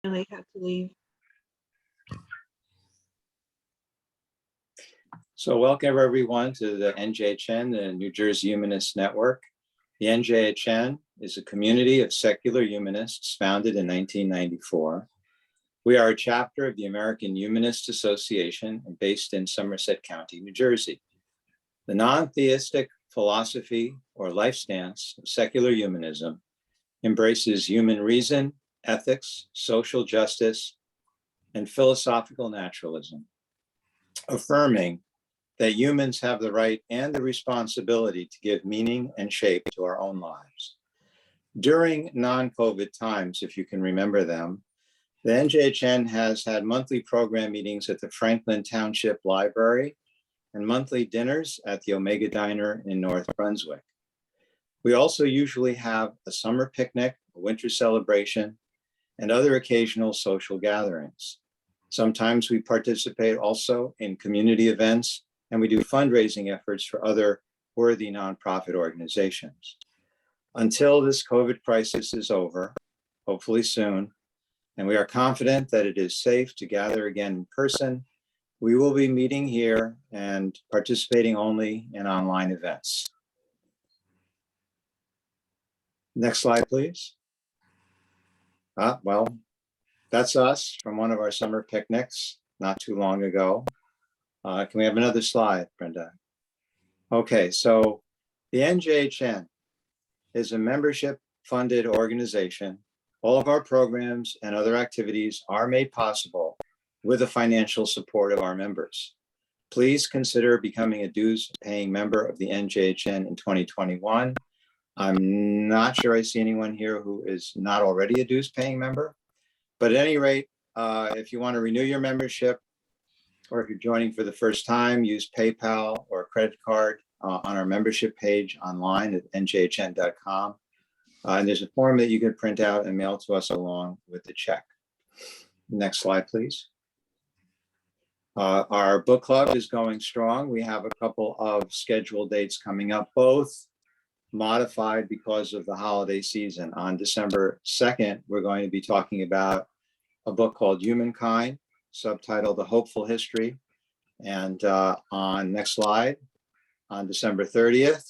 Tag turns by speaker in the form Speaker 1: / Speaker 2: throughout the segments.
Speaker 1: really had to leave.
Speaker 2: So welcome everyone to the NJHN, the New Jersey Humanist Network. The NJHN is a community of secular humanists founded in 1994. We are a chapter of the American Humanist Association and based in Somerset County, New Jersey. The non-theistic philosophy or life stance of secular humanism embraces human reason, ethics, social justice, and philosophical naturalism, affirming that humans have the right and the responsibility to give meaning and shape to our own lives. During non-COVID times, if you can remember them, the NJHN has had monthly program meetings at the Franklin Township Library and monthly dinners at the Omega Diner in North Brunswick. We also usually have a summer picnic, a winter celebration, and other occasional social gatherings. Sometimes we participate also in community events, and we do fundraising efforts for other worthy nonprofit organizations. Until this COVID crisis is over, hopefully soon, and we are confident that it is safe to gather again in person, we will be meeting here and participating only in online events. Next slide, please. Well, that's us from one of our summer picnics not too long ago. Can we have another slide, Brenda? Okay, so the NJHN is a membership-funded organization. All of our programs and other activities are made possible with the financial support of our members. Please consider becoming a dues-paying member of the NJHN in 2021. I'm not sure I see anyone here who is not already a dues-paying member, but at any rate, if you want to renew your membership, or if you're joining for the first time, use PayPal or a credit card on our membership page online at njhn.com. And there's a form that you can print out and mail to us along with the check. Next slide, please. Our book club is going strong. We have a couple of scheduled dates coming up, both modified because of the holiday season. On December 2nd, we're going to be talking about a book called Humankind, subtitled The Hopeful History. And on next slide, on December 30th,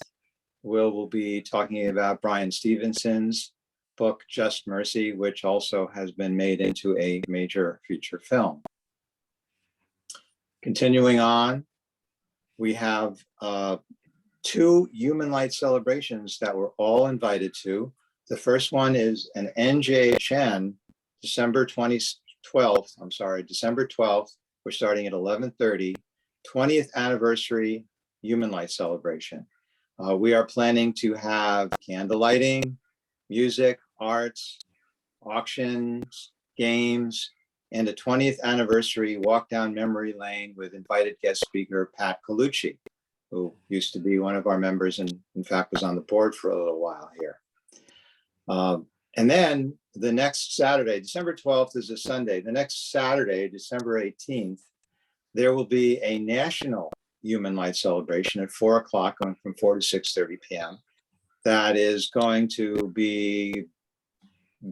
Speaker 2: we'll be talking about Brian Stevenson's book, Just Mercy, which also has been made into a major feature film. Continuing on, we have two Human Light celebrations that we're all invited to. The first one is an NJHN, December 12th, we're starting at 11:30, 20th anniversary Human Light celebration. We are planning to have candle lighting, music, arts, auctions, games, and a 20th anniversary walk down memory lane with invited guest speaker, Pat Colucci, who used to be one of our members and in fact was on the board for a little while here. And then the next Saturday, December 12th is a Sunday. The next Saturday, December 18th, there will be a national Human Light celebration at 4 o'clock, going from 4 to 6:30 p.m. That is going to be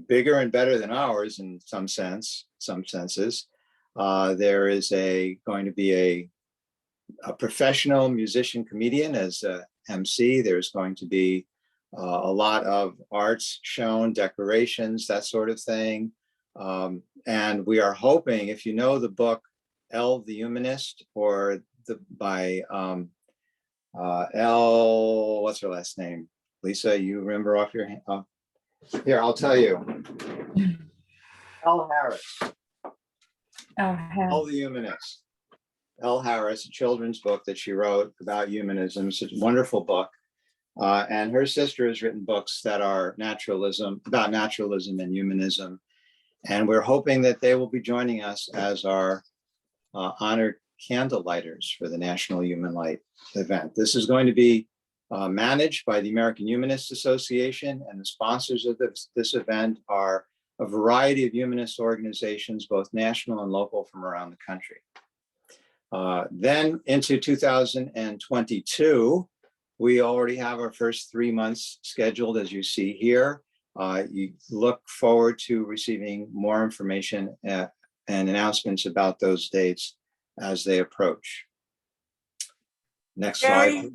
Speaker 2: bigger and better than ours in some senses. There is going to be a professional musician comedian as a MC. There's going to be a lot of arts shown, decorations, that sort of thing. And we are hoping, if you know the book, Elle the Humanist, or by Elle, what's her last name? Lisa, you remember off your hand? Here, I'll tell you. Elle Harris. Elle the Humanist. Elle Harris, a children's book that she wrote about humanism. It's a wonderful book. And her sister has written books that are about naturalism and humanism. And we're hoping that they will be joining us as our honored candle lighters for the National Human Light event. This is going to be managed by the American Humanist Association, and the sponsors of this event are a variety of humanist organizations, both national and local, from around the country. Then into 2022, we already have our first 3 months scheduled, as you see here. You look forward to receiving more information and announcements about those dates as they approach. Next slide.
Speaker 1: Gary,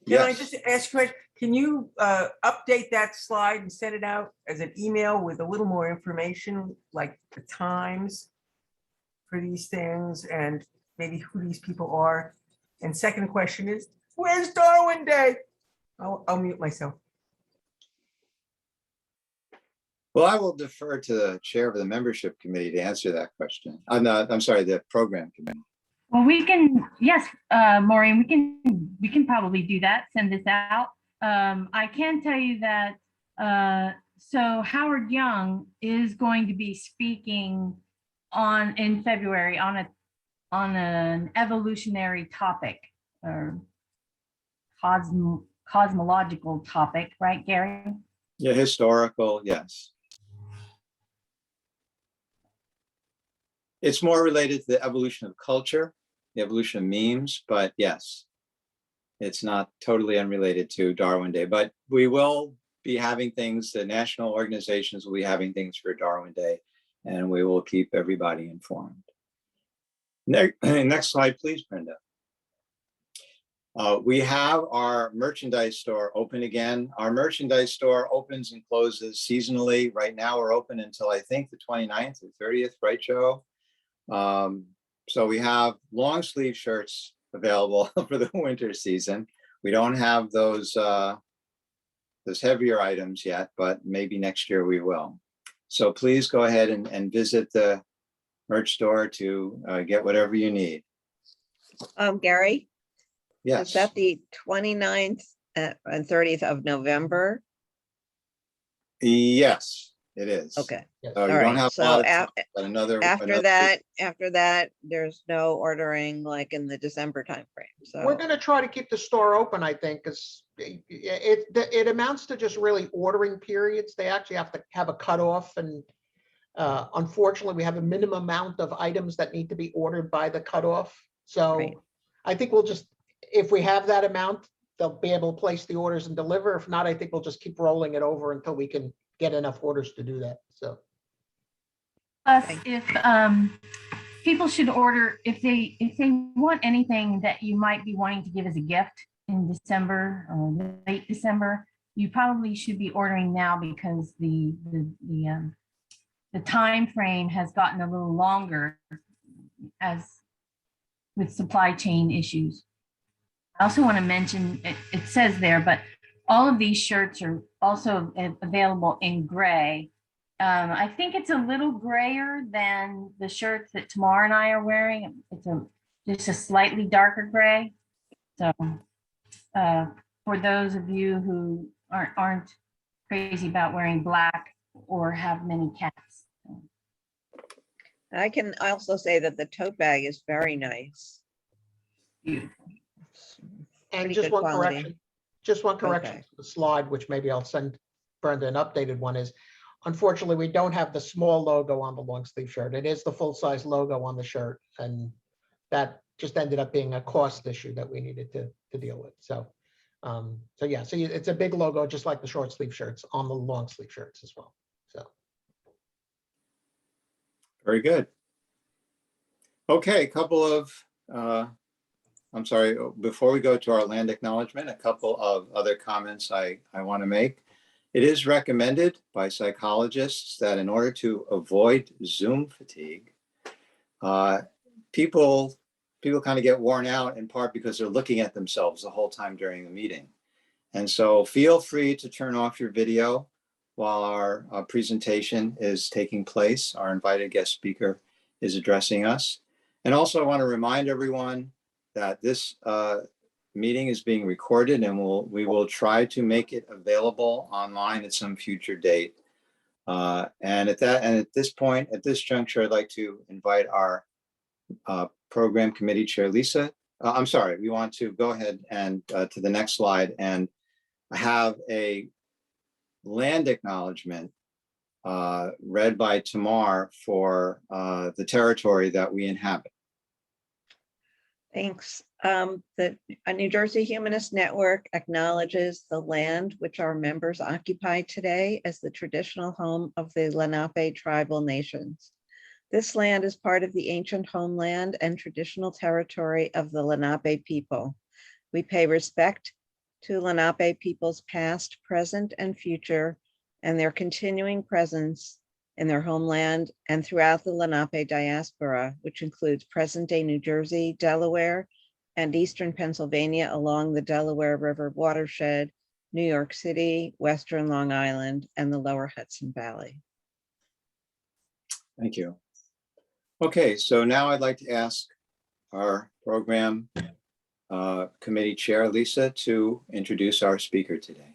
Speaker 2: Yes.
Speaker 1: can I just ask you, can you update that slide and send it out as an email with a little more information, like the times for these things and maybe who these people are? And second question is, where's Darwin Day? I'll mute myself.
Speaker 2: Well, I will defer to the chair of the membership committee to answer that question. I'm sorry, the program committee.
Speaker 3: Well, we can, yes, Maureen, we can probably do that, send this out. I can tell you that, so Howard Young is going to be speaking in February on an evolutionary topic or cosmological topic, right, Gary?
Speaker 2: Yeah, historical, yes. It's more related to the evolution of culture, the evolution of memes, but yes, it's not totally unrelated to Darwin Day, but we will be having things, the national organizations will be having things for Darwin Day, and we will keep everybody informed. Next slide, please, Brenda. We have our merchandise store open again. Our merchandise store opens and closes seasonally. Right now we're open until I think the 29th or 30th, right, Joe? So we have long sleeve shirts available for the winter season. We don't have those heavier items yet, but maybe next year we will. So please go ahead and visit the merch store to get whatever you need.
Speaker 4: Gary?
Speaker 2: Yes.
Speaker 4: Is that the 29th and 30th of November?
Speaker 2: Yes, it is.
Speaker 4: Okay.
Speaker 2: So
Speaker 4: All
Speaker 2: you
Speaker 4: right.
Speaker 2: don't have a
Speaker 4: So
Speaker 2: lot of time, but
Speaker 4: after that, there's no ordering like in the December timeframe. So
Speaker 5: We're going to try to keep the store open, I think, because it amounts to just really ordering periods. They actually have to have a cutoff, and unfortunately, we have a minimum amount of items that need to be ordered by the cutoff. So
Speaker 4: Right.
Speaker 5: I think we'll just, if we have that amount, they'll be able to place the orders and deliver. If not, I think we'll just keep rolling it over until we can get enough orders to do that. So.
Speaker 3: Plus, if people should order, if they want anything that you might be wanting to give as a gift in December or late December, you probably should be ordering now because the time frame has gotten a little longer as with supply chain issues. I also want to mention, it says there, but all of these shirts are also available in gray. I think it's a little grayer than the shirts that Tamar and I are wearing. It's just a slightly darker gray. So for those of you who aren't crazy about wearing black or have many cats.
Speaker 4: I can also say that the tote bag is very nice.
Speaker 3: Beautiful.
Speaker 5: And
Speaker 4: Pretty
Speaker 5: just
Speaker 4: good
Speaker 5: one
Speaker 4: quality.
Speaker 5: correction, just one correction
Speaker 4: Okay.
Speaker 5: to the slide, which maybe I'll send Brenda an updated one, is unfortunately, we don't have the small logo on the long sleeve shirt. It is the full size logo on the shirt. And that just ended up being a cost issue that we needed to deal with. So, yeah, so it's a big logo, just like the short sleeve shirts on the long sleeve shirts as well. So.
Speaker 2: Very good. Okay, a couple of, I'm sorry, before we go to our land acknowledgement, a couple of other comments I want to make. It is recommended by psychologists that in order to avoid Zoom fatigue, people kind of get worn out in part because they're looking at themselves the whole time during the meeting. And so feel free to turn off your video while our presentation is taking place. Our invited guest speaker is addressing us. And also I want to remind everyone that this meeting is being recorded, and we will try to make it available online at some future date. And at this point, at this juncture, I'd like to invite our program committee chair, Lisa. I'm sorry, we want to go ahead and to the next slide and have a land acknowledgement read by Tamar for the territory that we inhabit.
Speaker 4: Thanks. The New Jersey Humanist Network acknowledges the land which our members occupy today as the traditional home of the Lenape tribal nations. This land is part of the ancient homeland and traditional territory of the Lenape people. We pay respect to Lenape people's past, present, and future, and their continuing presence in their homeland and throughout the Lenape diaspora, which includes present-day New Jersey, Delaware, and eastern Pennsylvania along the Delaware River watershed, New York City, western Long Island, and the lower Hudson Valley.
Speaker 2: Thank you. Okay, so now I'd like to ask our program committee chair, Lisa, to introduce our speaker today.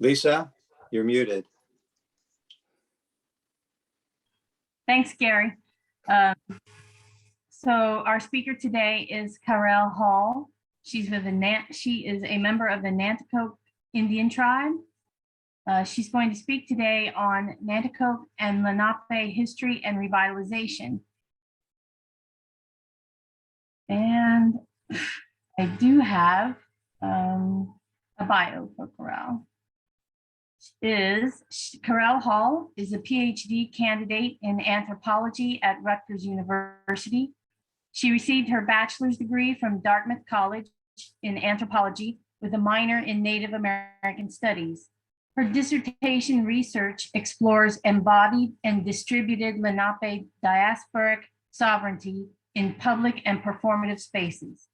Speaker 2: Lisa, you're muted.
Speaker 3: Thanks, Gary. So our speaker today is Karelle Hall. She is a member of the Nanticoke Indian tribe. She's going to speak today on Nanticoke and Lenape history and revitalization. And I do have a bio for Karelle. Karelle Hall is a PhD candidate in anthropology at Rutgers University. She received her bachelor's degree from Dartmouth College in anthropology with a minor in Native American studies. Her dissertation research explores embodied and distributed Lenape diasporic sovereignty in public and performative spaces.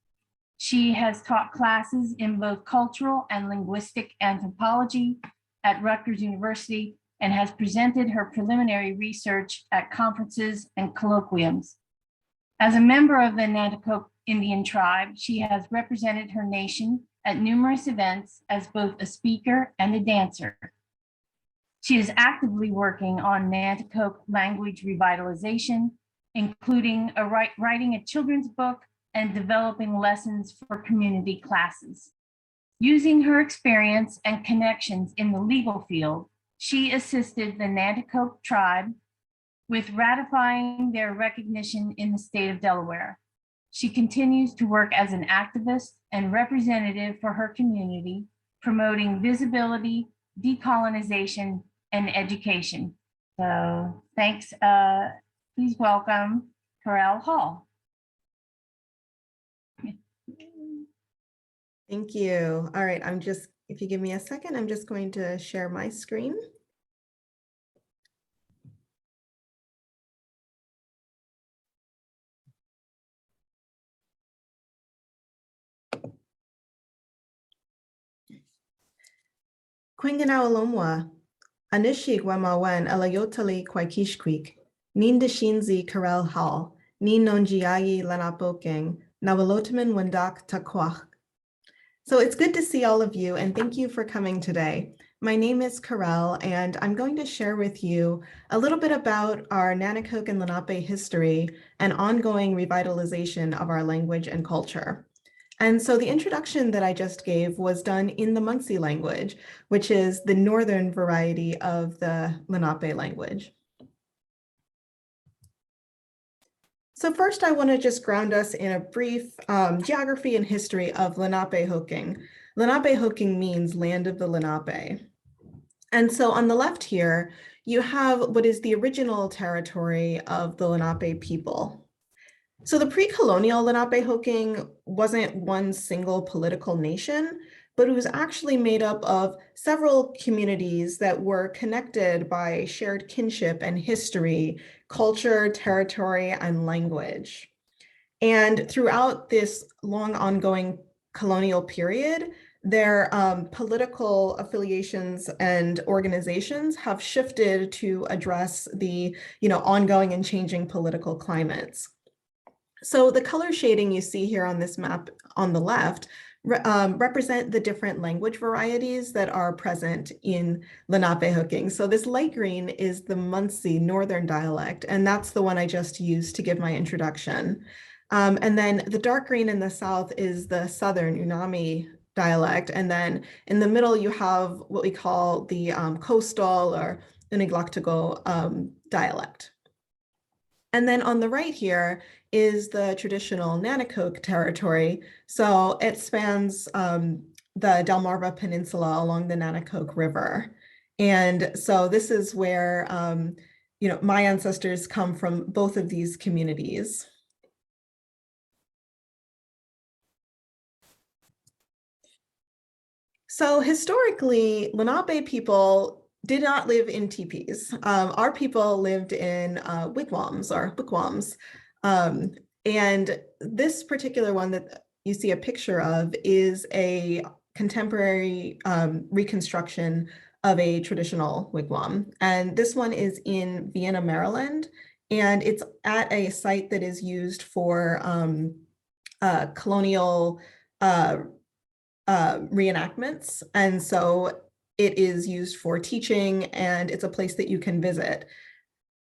Speaker 3: She has taught classes in both cultural and linguistic anthropology at Rutgers University and has presented her preliminary research at conferences and colloquiums. As a member of the Nanticoke Indian tribe, she has represented her nation at numerous events as both a speaker and a dancer. She is actively working on Nanticoke language revitalization, including writing a children's book and developing lessons for community classes. Using her experience and connections in the legal field, she assisted the Nanticoke tribe with ratifying their recognition in the state of Delaware. She continues to work as an activist and representative for her community, promoting visibility, decolonization, and education. So thanks. Please welcome Karelle Hall.
Speaker 6: Thank you. All right, if you give me a second, I'm just going to share my screen. Quinganao Alomwa, Anishik Wamawen Alayotali Kwaikishquik, Nindashinzi Karelle Hall, Ninonjiayi Lanapokeng, Nawalotaman Wendak Takwach. So it's good to see all of you and thank you for coming today. My name is Karelle and I'm going to share with you a little bit about our Nanakoke and Lenape history and ongoing revitalization of our language and culture. And so the introduction that I just gave was done in the Munsee language, which is the northern variety of the Lenape language. So first, I want to just ground us in a brief geography and history of Lenape Hoking. Lenape Hoking means land of the Lenape. And so on the left here, you have what is the original territory of the Lenape people. So the pre-colonial Lenape Hoking wasn't one single political nation, but it was actually made up of several communities that were connected by shared kinship and history, culture, territory, and language. And throughout this long ongoing colonial period, their political affiliations and organizations have shifted to address the ongoing and changing political climates. So the color shading you see here on this map on the left represent the different language varieties that are present in Lenape Hoking. So this light green is the Munsee Northern dialect, and that's the one I just used to give my introduction. And then the dark green in the south is the Southern Unami dialect. And then in the middle, you have what we call the coastal or Unigloctical dialect. And then on the right here is the traditional Nanakoke territory. So it spans the Delmarva Peninsula along the Nanakoke River. And so this is where, my ancestors come from both of these communities. So historically, Lenape people did not live in teepees. Our people lived in wigwams or wigwams. And this particular one that you see a picture of is a contemporary reconstruction of a traditional wigwam. And this one is in Vienna, Maryland. And it's at a site that is used for colonial reenactments. And so it is used for teaching, and it's a place that you can visit.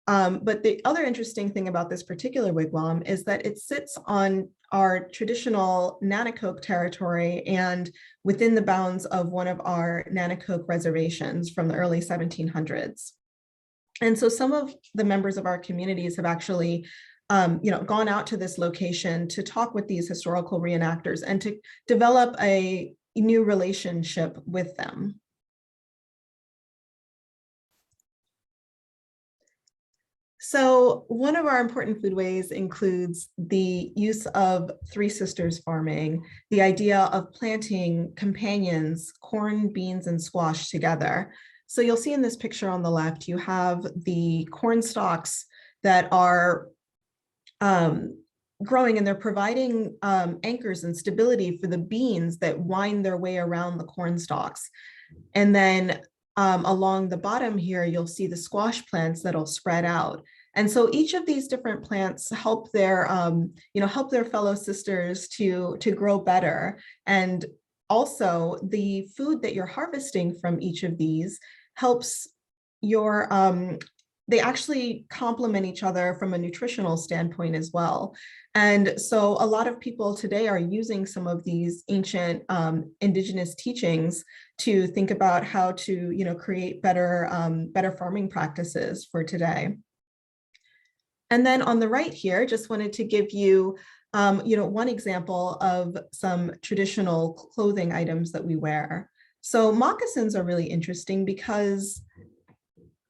Speaker 6: But the other interesting thing about this particular wigwam is that it sits on our traditional Nanakoke territory and within the bounds of one of our Nanakoke reservations from the early 1700s. And so some of the members of our communities have actually gone out to this location to talk with these historical reenactors and to develop a new relationship with them. So one of our important foodways includes the use of Three Sisters farming, the idea of planting companions, corn, beans, and squash together. So you'll see in this picture on the left, you have the corn stalks that are growing, and they're providing anchors and stability for the beans that wind their way around the corn stalks. And then along the bottom here, you'll see the squash plants that'll spread out. And so each of these different plants help their, help their fellow sisters to grow better. And also the food that you're harvesting from each of these helps your, they actually complement each other from a nutritional standpoint as well. And so a lot of people today are using some of these ancient indigenous teachings to think about how to, create better, better farming practices for today. And then on the right here, just wanted to give you, one example of some traditional clothing items that we wear. So moccasins are really interesting because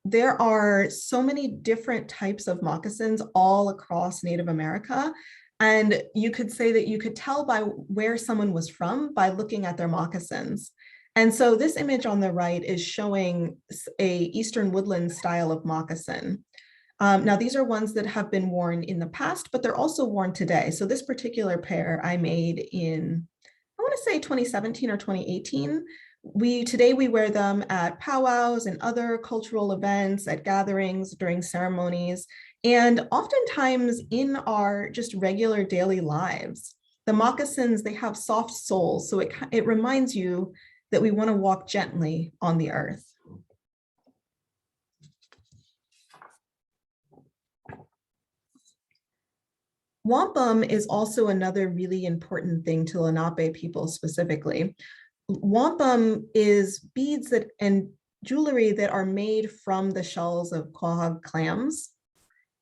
Speaker 6: there are so many different types of moccasins all across Native America. And you could say that you could tell by where someone was from by looking at their moccasins. And so this image on the right is showing a Eastern woodland style of moccasin. Now, these are ones that have been worn in the past, but they're also worn today. So this particular pair I made in, I want to say 2017 or 2018. Today we wear them at powwows and other cultural events, at gatherings, during ceremonies, and oftentimes in our just regular daily lives. The moccasins, they have soft soles, so it reminds you that we want to walk gently on the earth. Wampum is also another really important thing to Lenape people specifically. Wampum is beads and jewelry that are made from the shells of quahog clams.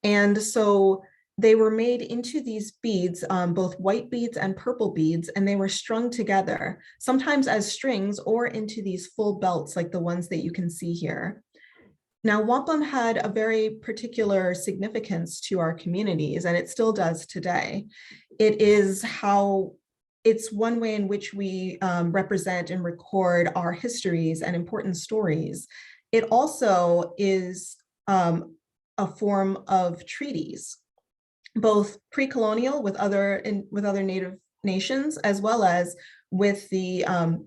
Speaker 6: And so they were made into these beads, both white beads and purple beads, and they were strung together, sometimes as strings or into these full belts like the ones that you can see here. Now, wampum had a very particular significance to our communities, and it still does today. It's one way in which we represent and record our histories and important stories. It also is a form of treaties, both pre-colonial with other Native nations, as well as with the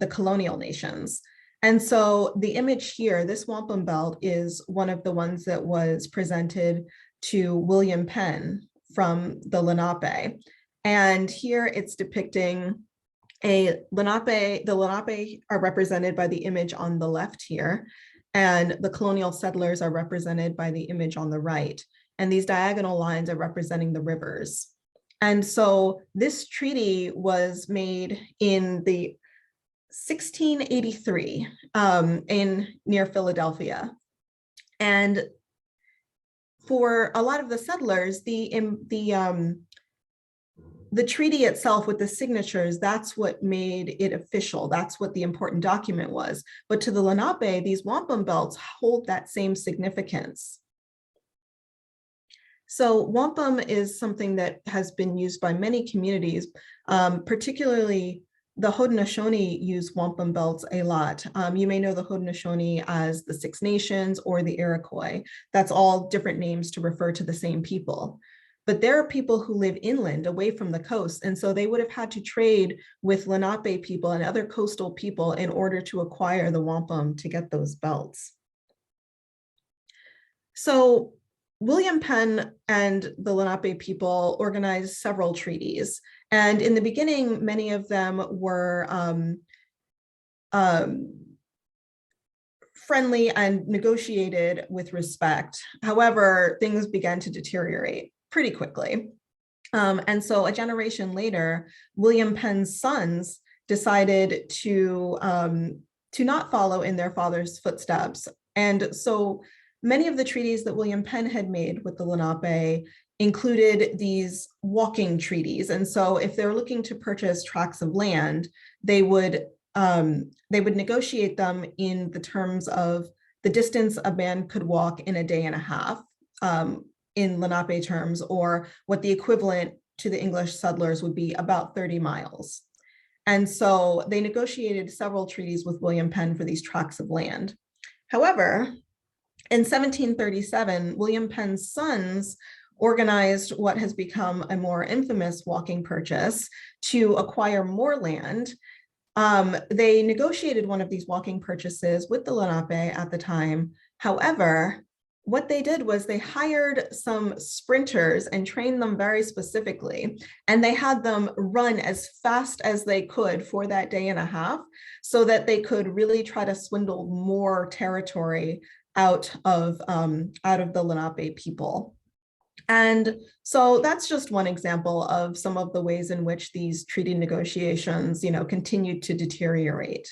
Speaker 6: colonial nations. And so the image here, this wampum belt, is one of the ones that was presented to William Penn from the Lenape. And here it's depicting the Lenape are represented by the image on the left here, and the colonial settlers are represented by the image on the right. And these diagonal lines are representing the rivers. And so this treaty was made in the 1683 near Philadelphia. And for a lot of the settlers, the treaty itself with the signatures, that's what made it official. That's what the important document was. But to the Lenape, these wampum belts hold that same significance. So wampum is something that has been used by many communities, particularly the Haudenosaunee use wampum belts a lot. You may know the Haudenosaunee as the Six Nations or the Iroquois. That's all different names to refer to the same people. But there are people who live inland away from the coast. And so they would have had to trade with Lenape people and other coastal people in order to acquire the wampum to get those belts. So William Penn and the Lenape people organized several treaties. And in the beginning, many of them were friendly and negotiated with respect. However, things began to deteriorate pretty quickly. And so a generation later, William Penn's sons decided to not follow in their father's footsteps. And so many of the treaties that William Penn had made with the Lenape included these walking treaties. And so if they're looking to purchase tracts of land, they would negotiate them in the terms of the distance a man could walk in a day and a half, in Lenape terms, or what the equivalent to the English settlers would be about 30 miles. And so they negotiated several treaties with William Penn for these tracts of land. However, in 1737, William Penn's sons organized what has become a more infamous walking purchase to acquire more land. They negotiated one of these walking purchases with the Lenape at the time. However, what they did was they hired some sprinters and trained them very specifically, and they had them run as fast as they could for that day and a half so that they could really try to swindle more territory out of the Lenape people. And so that's just one example of some of the ways in which these treaty negotiations, continued to deteriorate,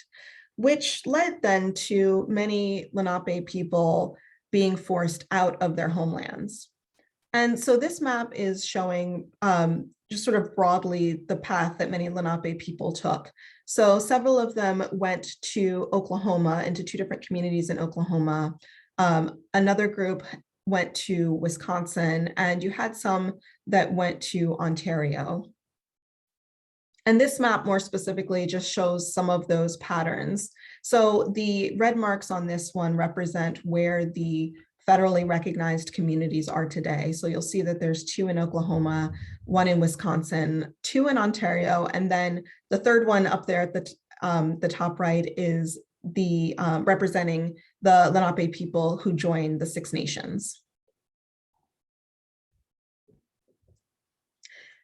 Speaker 6: which led then to many Lenape people being forced out of their homelands. And so this map is showing just sort of broadly the path that many Lenape people took. So several of them went to Oklahoma, into two different communities in Oklahoma. Another group went to Wisconsin, and you had some that went to Ontario. And this map more specifically just shows some of those patterns. So the red marks on this one represent where the federally recognized communities are today. So you'll see that there's two in Oklahoma, one in Wisconsin, two in Ontario, and then the third one up there at the top right is the representing the Lenape people who joined the Six Nations.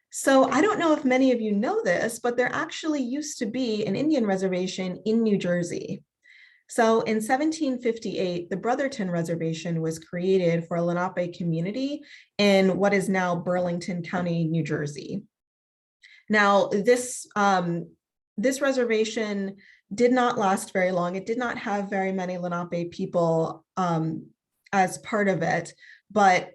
Speaker 6: So I don't know if many of you know this, but there actually used to be an Indian reservation in New Jersey. So in 1758, the Brotherton Reservation was created for a Lenape community in what is now Burlington County, New Jersey. Now, this reservation did not last very long. It did not have very many Lenape people as part of it, but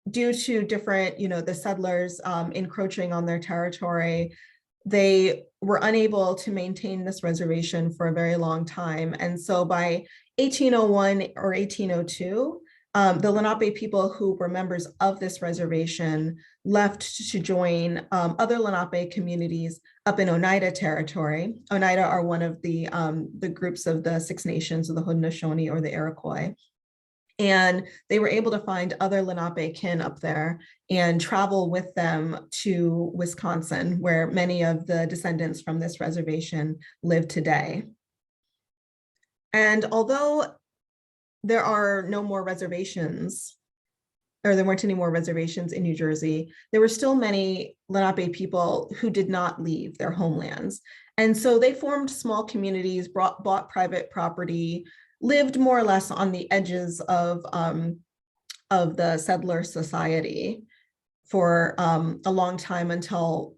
Speaker 6: due to different, the settlers encroaching on their territory, they were unable to maintain this reservation for a very long time. And so by 1801 or 1802, the Lenape people who were members of this reservation left to join other Lenape communities up in Oneida territory. Oneida are one of the groups of the Six Nations of the Haudenosaunee or the Iroquois. And they were able to find other Lenape kin up there and travel with them to Wisconsin, where many of the descendants from this reservation live today. And although there are no more reservations, or there weren't any more reservations in New Jersey, there were still many Lenape people who did not leave their homelands. And so they formed small communities, bought private property, lived more or less on the edges of the settler society for a long time until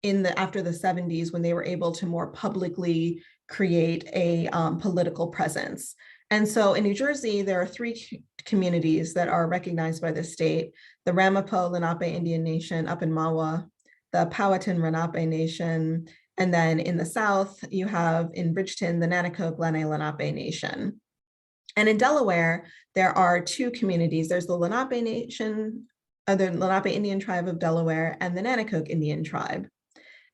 Speaker 6: after the 70s, when they were able to more publicly create a political presence. And so in New Jersey, there are three communities that are recognized by the state: the Ramapo Lenape Indian Nation up in Mawa, the Powhatan Lenape Nation, and then in the South, you have in Bridgeton, the Nanakoke Lenape Nation. And in Delaware, there are two communities. There's the Lenape Nation, the Lenape Indian Tribe of Delaware, and the Nanakoke Indian Tribe.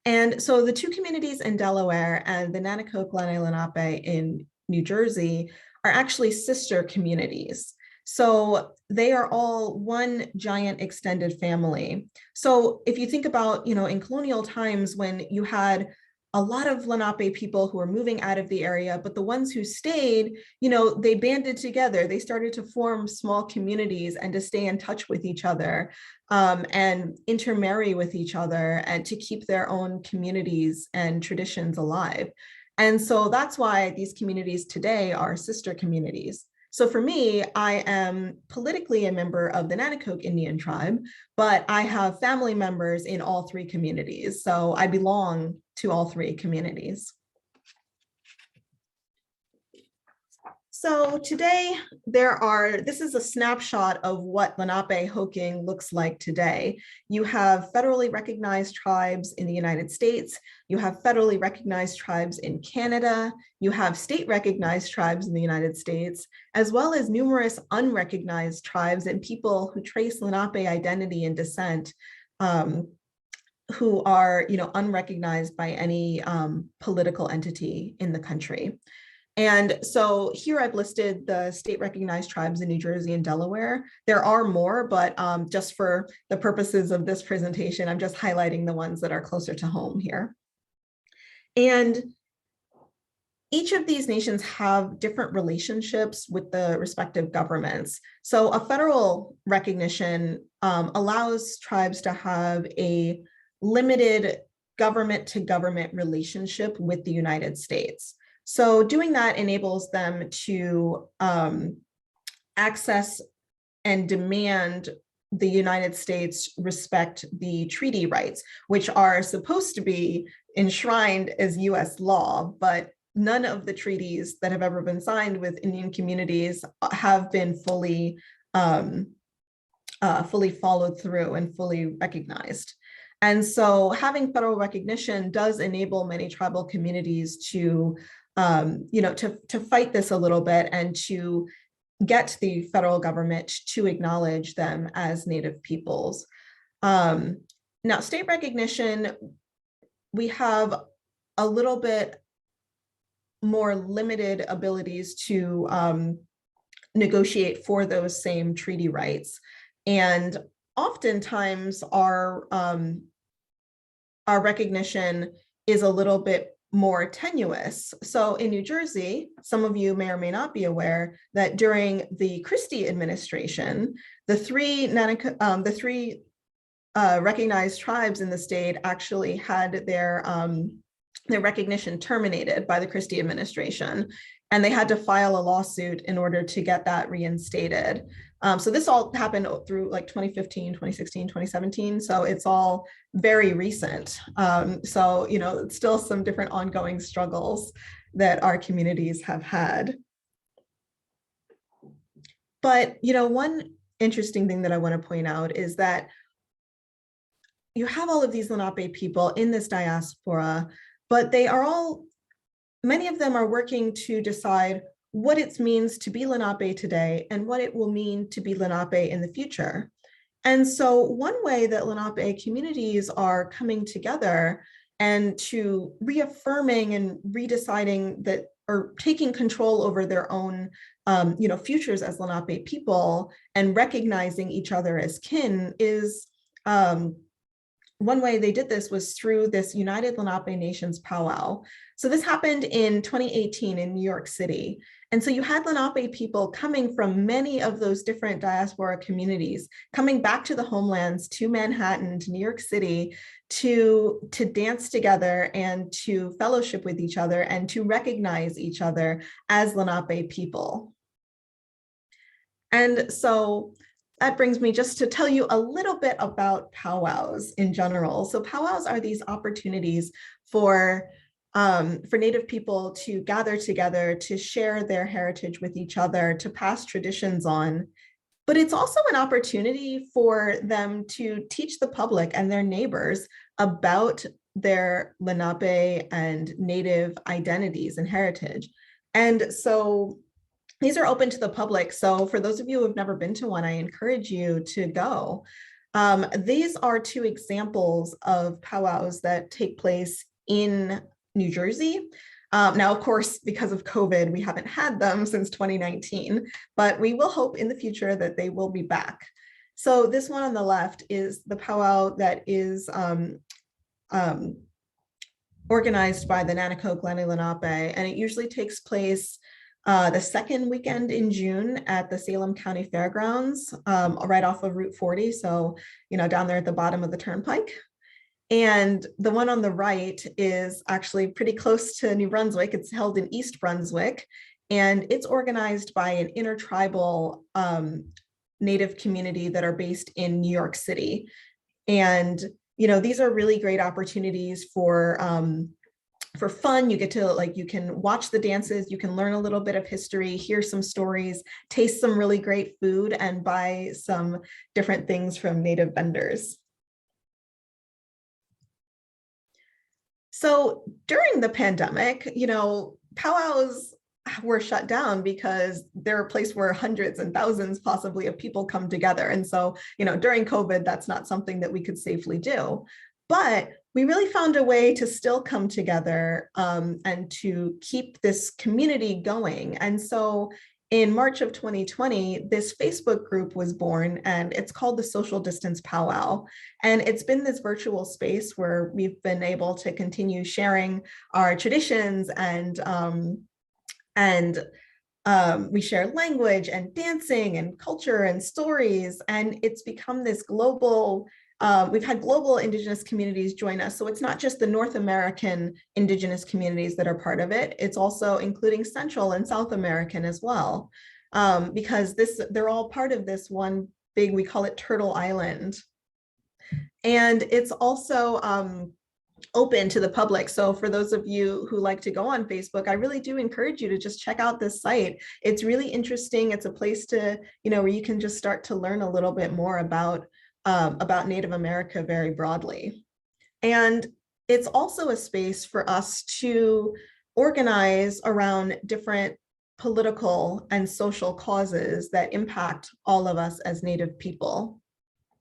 Speaker 6: And so the two communities in Delaware and the Nanakoke Lenape in New Jersey are actually sister communities. So they are all one giant extended family. So if you think about, in colonial times when you had a lot of Lenape people who were moving out of the area, but the ones who stayed, they banded together. They started to form small communities and to stay in touch with each other and intermarry with each other and to keep their own communities and traditions alive. And so that's why these communities today are sister communities. So for me, I am politically a member of the Nanakoke Indian tribe, but I have family members in all three communities. So I belong to all three communities. So today this is a snapshot of what Lenape Hoking looks like today. You have federally recognized tribes in the United States. You have federally recognized tribes in Canada. You have state recognized tribes in the United States, as well as numerous unrecognized tribes and people who trace Lenape identity and descent who are, unrecognized by any political entity in the country. And so here I've listed the state recognized tribes in New Jersey and Delaware. There are more, but just for the purposes of this presentation, I'm just highlighting the ones that are closer to home here. And each of these nations have different relationships with the respective governments. So a federal recognition allows tribes to have a limited government-to-government relationship with the United States. So doing that enables them to access and demand the United States respect the treaty rights, which are supposed to be enshrined as US law, but none of the treaties that have ever been signed with Indian communities have been fully followed through and fully recognized. And so having federal recognition does enable many tribal communities to to fight this a little bit and to get the federal government to acknowledge them as Native peoples. Now, state recognition, we have a little bit more limited abilities to negotiate for those same treaty rights. And oftentimes our recognition is a little bit more tenuous. So in New Jersey, some of you may or may not be aware that during the Christie administration, the three recognized tribes in the state actually had their recognition terminated by the Christie administration, and they had to file a lawsuit in order to get that reinstated. So this all happened through like 2015, 2016, 2017. So it's all very recent. So, it's still some different ongoing struggles that our communities have had. But, one interesting thing that I want to point out is that you have all of these Lenape people in this diaspora, but many of them are working to decide what it means to be Lenape today and what it will mean to be Lenape in the future. And so one way that Lenape communities are coming together and to reaffirming and redeciding that, or taking control over their own futures as Lenape people and recognizing each other as kin is, one way they did this was through this United Lenape Nations powwow. So this happened in 2018 in New York City. And so you had Lenape people coming from many of those different diaspora communities, coming back to the homelands, to Manhattan, to New York City, to dance together and to fellowship with each other and to recognize each other as Lenape people. And so that brings me just to tell you a little bit about powwows in general. So powwows are these opportunities for for Native people to gather together, to share their heritage with each other, to pass traditions on. But it's also an opportunity for them to teach the public and their neighbors about their Lenape and Native identities and heritage. And so these are open to the public. So for those of you who have never been to one, I encourage you to go. These are two examples of powwows that take place in New Jersey. Now, of course, because of COVID, we haven't had them since 2019, but we will hope in the future that they will be back. So this one on the left is the powwow that is organized by the Nanakoke and Lenape, and it usually takes place the second weekend in June at the Salem County Fairgrounds, right off of Route 40. So, down there at the bottom of the turnpike. And the one on the right is actually pretty close to New Brunswick. It's held in East Brunswick, and it's organized by an intertribal Native community that are based in New York City. And, these are really great opportunities for fun. You get to you can watch the dances, you can learn a little bit of history, hear some stories, taste some really great food, and buy some different things from Native vendors. So during the pandemic, powwows were shut down because they're a place where hundreds and thousands possibly of people come together. And so, during COVID, that's not something that we could safely do. But we really found a way to still come together and to keep this community going. And so in March of 2020, this Facebook group was born, and it's called the Social Distance Powwow. And it's been this virtual space where we've been able to continue sharing our traditions, and we share language and dancing and culture and stories. And it's become this global, we've had global Indigenous communities join us. So it's not just the North American Indigenous communities that are part of it. It's also including Central and South American as well, because they're all part of this one big, we call it Turtle Island. And it's also open to the public. So for those of you who like to go on Facebook, I really do encourage you to just check out this site. It's really interesting. It's a place to, where you can just start to learn a little bit more about Native America very broadly. And it's also a space for us to organize around different political and social causes that impact all of us as Native people.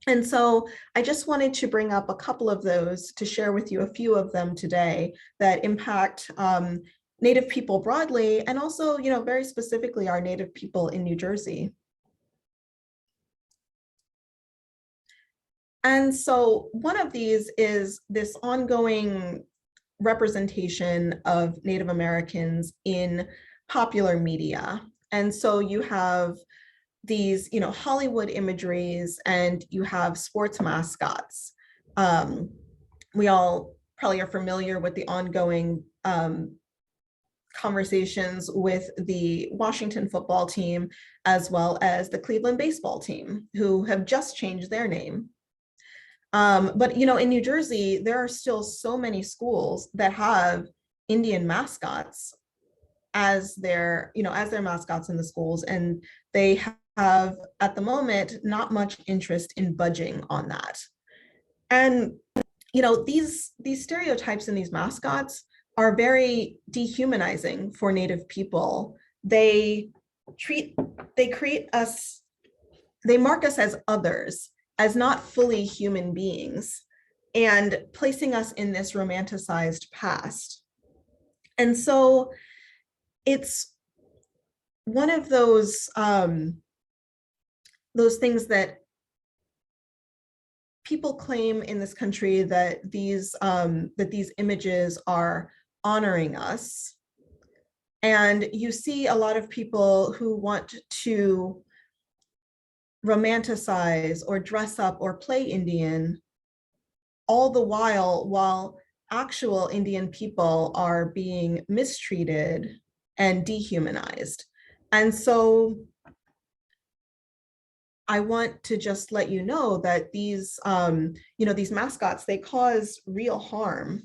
Speaker 6: And so I just wanted to bring up a couple of those to share with you a few of them today that impact Native people broadly, and also, very specifically our Native people in New Jersey. And so one of these is this ongoing representation of Native Americans in popular media. And so you have these, Hollywood imageries, and you have sports mascots. We all probably are familiar with the ongoing conversations with the Washington football team, as well as the Cleveland baseball team, who have just changed their name. But, in New Jersey, there are still so many schools that have Indian mascots as their mascots in the schools, and they have at the moment not much interest in budging on that. And these stereotypes and these mascots are very dehumanizing for Native people. They mark us as others, as not fully human beings, and placing us in this romanticized past. And so it's one of those things that people claim in this country, that these images are honoring us. And you see a lot of people who want to romanticize or dress up or play Indian, all the while actual Indian people are being mistreated and dehumanized. And so I want to just let you know that these, these mascots, they cause real harm.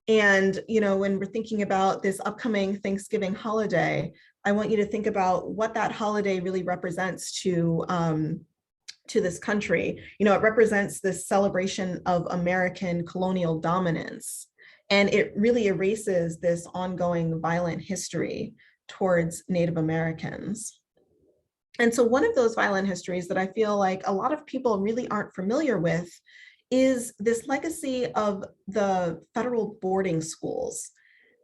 Speaker 6: And, when we're thinking about this upcoming Thanksgiving holiday, I want you to think about what that holiday really represents to this country. It represents this celebration of American colonial dominance. And it really erases this ongoing violent history towards Native Americans. And so one of those violent histories that I feel like a lot of people really aren't familiar with is this legacy of the federal boarding schools.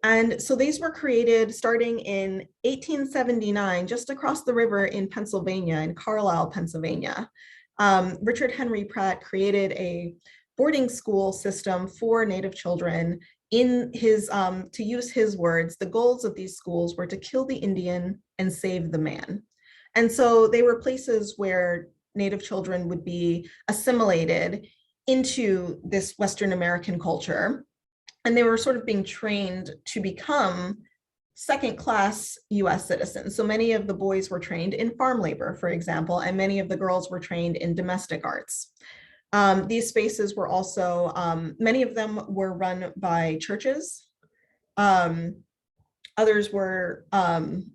Speaker 6: And so these were created starting in 1879, just across the river in Pennsylvania, in Carlisle, Pennsylvania. Richard Henry Pratt created a boarding school system for Native children. In his, to use his words, the goals of these schools were to kill the Indian and save the man. And so they were places where Native children would be assimilated into this Western American culture. And they were sort of being trained to become second-class US citizens. So many of the boys were trained in farm labor, for example, and many of the girls were trained in domestic arts. These spaces were also, many of them were run by churches. Others were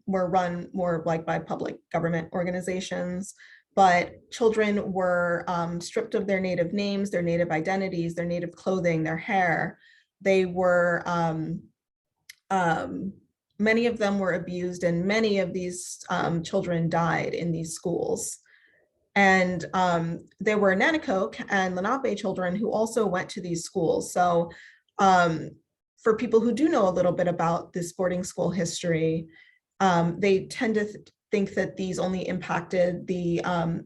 Speaker 6: run more like by public government organizations, but children were stripped of their Native names, their Native identities, their Native clothing, their hair. They were, many of them were abused, and many of these children died in these schools. And there were Nanakoke and Lenape children who also went to these schools. So for people who do know a little bit about this boarding school history, they tend to think that these only impacted the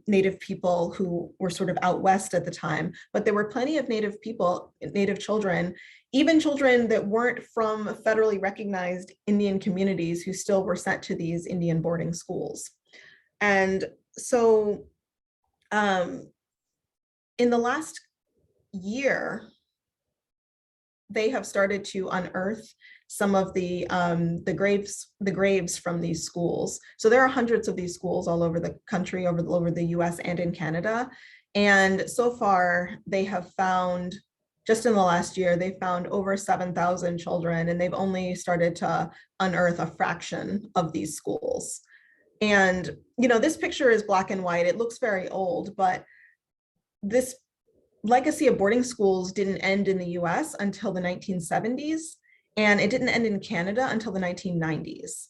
Speaker 6: Native people who were sort of out west at the time, but there were plenty of Native people, Native children, even children that weren't from federally recognized Indian communities who still were sent to these Indian boarding schools. And so in the last year, they have started to unearth some of the graves from these schools. So there are hundreds of these schools all over the country, over the US and in Canada. And so far they have found, just in the last year, they found over 7,000 children, and they've only started to unearth a fraction of these schools. And, this picture is black and white. It looks very old, but this legacy of boarding schools didn't end in the US until the 1970s, and it didn't end in Canada until the 1990s.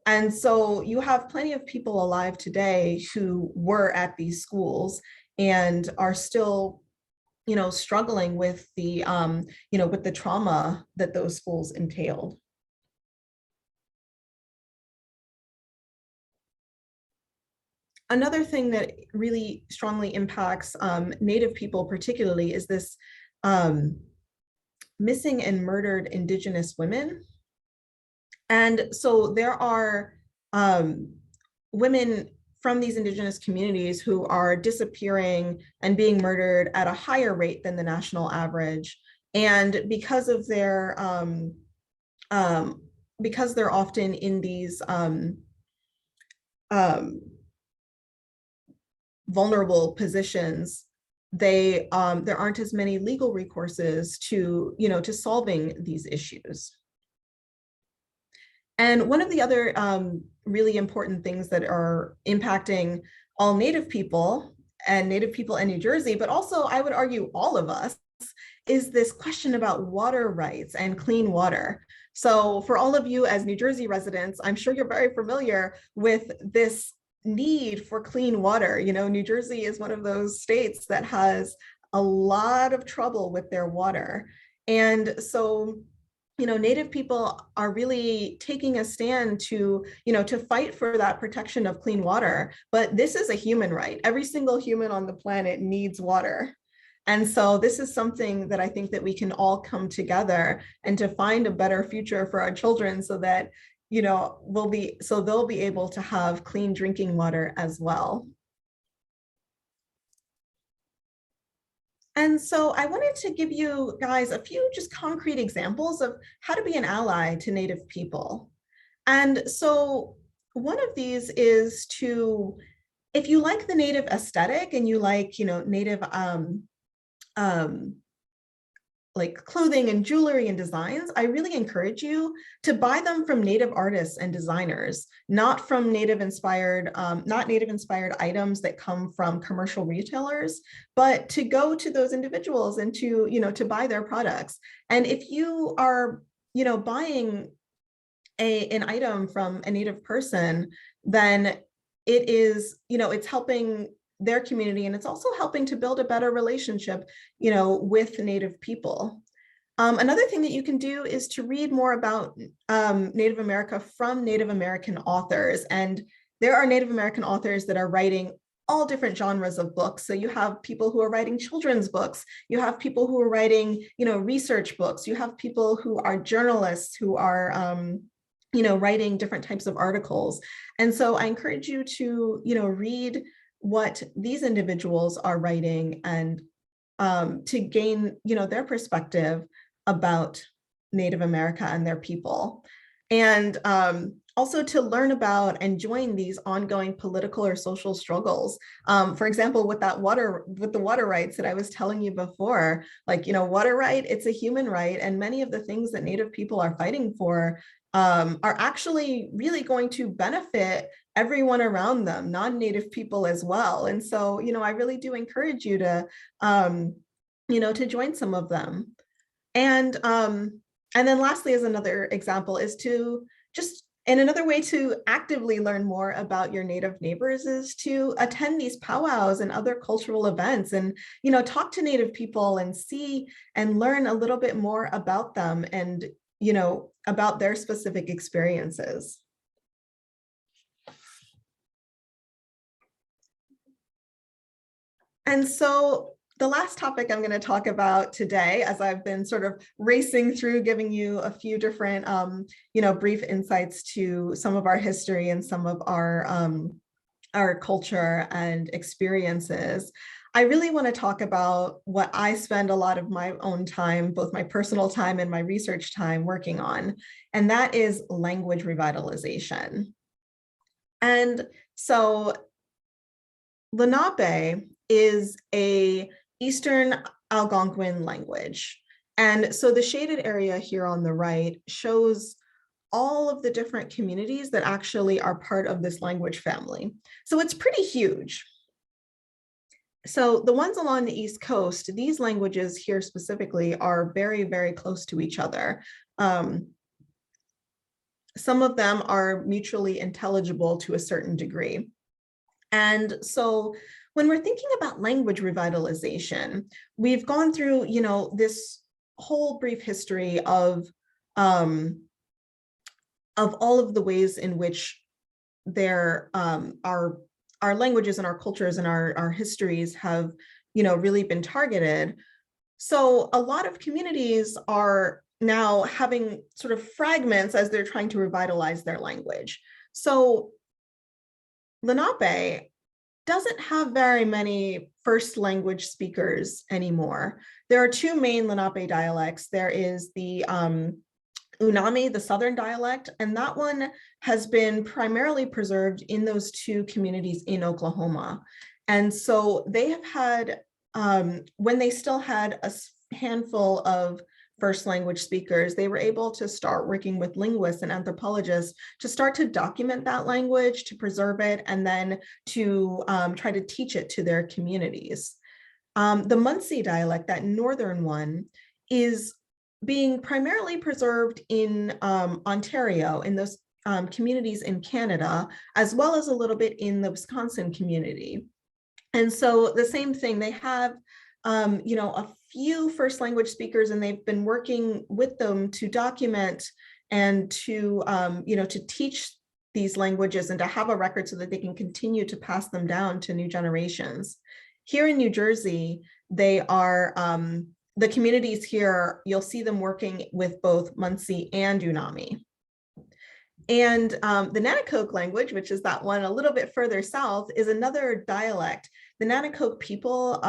Speaker 6: And so you have plenty of people alive today who were at these schools and are still, struggling with the, with the trauma that those schools entailed. Another thing that really strongly impacts Native people particularly is this missing and murdered Indigenous women. And so there are women from these Indigenous communities who are disappearing and being murdered at a higher rate than the national average. And because of their, because they're often in these vulnerable positions, there aren't as many legal recourses to, to solving these issues. And one of the other really important things that are impacting all Native people in New Jersey, but also I would argue all of us, is this question about water rights and clean water. So for all of you as New Jersey residents, I'm sure you're very familiar with this need for clean water. New Jersey is one of those states that has a lot of trouble with their water. And so, Native people are really taking a stand to, to fight for that protection of clean water. But this is a human right. Every single human on the planet needs water. And so this is something that I think that we can all come together and to find a better future for our children so that, they'll be able to have clean drinking water as well. And so I wanted to give you guys a few just concrete examples of how to be an ally to Native people. And so one of these is to, if you like the Native aesthetic and you like, Native like clothing and jewelry and designs, I really encourage you to buy them from Native artists and designers, not from Native inspired items that come from commercial retailers, but to go to those individuals and to, to buy their products. And if you are, buying an item from a Native person, then it is, it's helping their community, and it's also helping to build a better relationship, with Native people. Another thing that you can do is to read more about Native America from Native American authors. And there are Native American authors that are writing all different genres of books. So you have people who are writing children's books, you have people who are writing, research books, you have people who are journalists who are, writing different types of articles. And so I encourage you to, read what these individuals are writing and to gain, their perspective about Native America and their people. And also to learn about and join these ongoing political or social struggles. For example, with the water rights that I was telling you before, like, water right, it's a human right. And many of the things that Native people are fighting for are actually really going to benefit everyone around them, non-Native people as well. And so, I really do encourage you to, to join some of them. And then lastly, as another example, is to and another way to actively learn more about your Native neighbors is to attend these powwows and other cultural events and, talk to Native people and see and learn a little bit more about them and, about their specific experiences. And so the last topic I'm going to talk about today, as I've been sort of racing through giving you a few different, brief insights to some of our history and some of our culture and experiences, I really want to talk about what I spend a lot of my own time, both my personal time and my research time, working on, and that is language revitalization. And so Lenape is a Eastern Algonquin language. And so the shaded area here on the right shows all of the different communities that actually are part of this language family. So it's pretty huge. So the ones along the East Coast, these languages here specifically are very, very close to each other. Some of them are mutually intelligible to a certain degree. And so when we're thinking about language revitalization, we've gone through, this whole brief history of all of the ways in which there our languages and our cultures and our histories have, really been targeted. So a lot of communities are now having sort of fragments as they're trying to revitalize their language. So Lenape doesn't have very many first language speakers anymore. There are two main Lenape dialects. There is the Unami, the Southern dialect, and that one has been primarily preserved in those two communities in Oklahoma. And so they have had, when they still had a handful of first language speakers, they were able to start working with linguists and anthropologists to start to document that language, to preserve it, and then to try to teach it to their communities. The Munsee dialect, that northern one, is being primarily preserved in Ontario, in those communities in Canada, as well as a little bit in the Wisconsin community. And so the same thing, they have a few first language speakers, and they've been working with them to document and to to teach these languages and to have a record so that they can continue to pass them down to new generations. Here in New Jersey, they are the communities here, you'll see them working with both Munsee and Unami. And the Nanakoke language, which is that one a little bit further south, is another dialect. The Nanakoke people,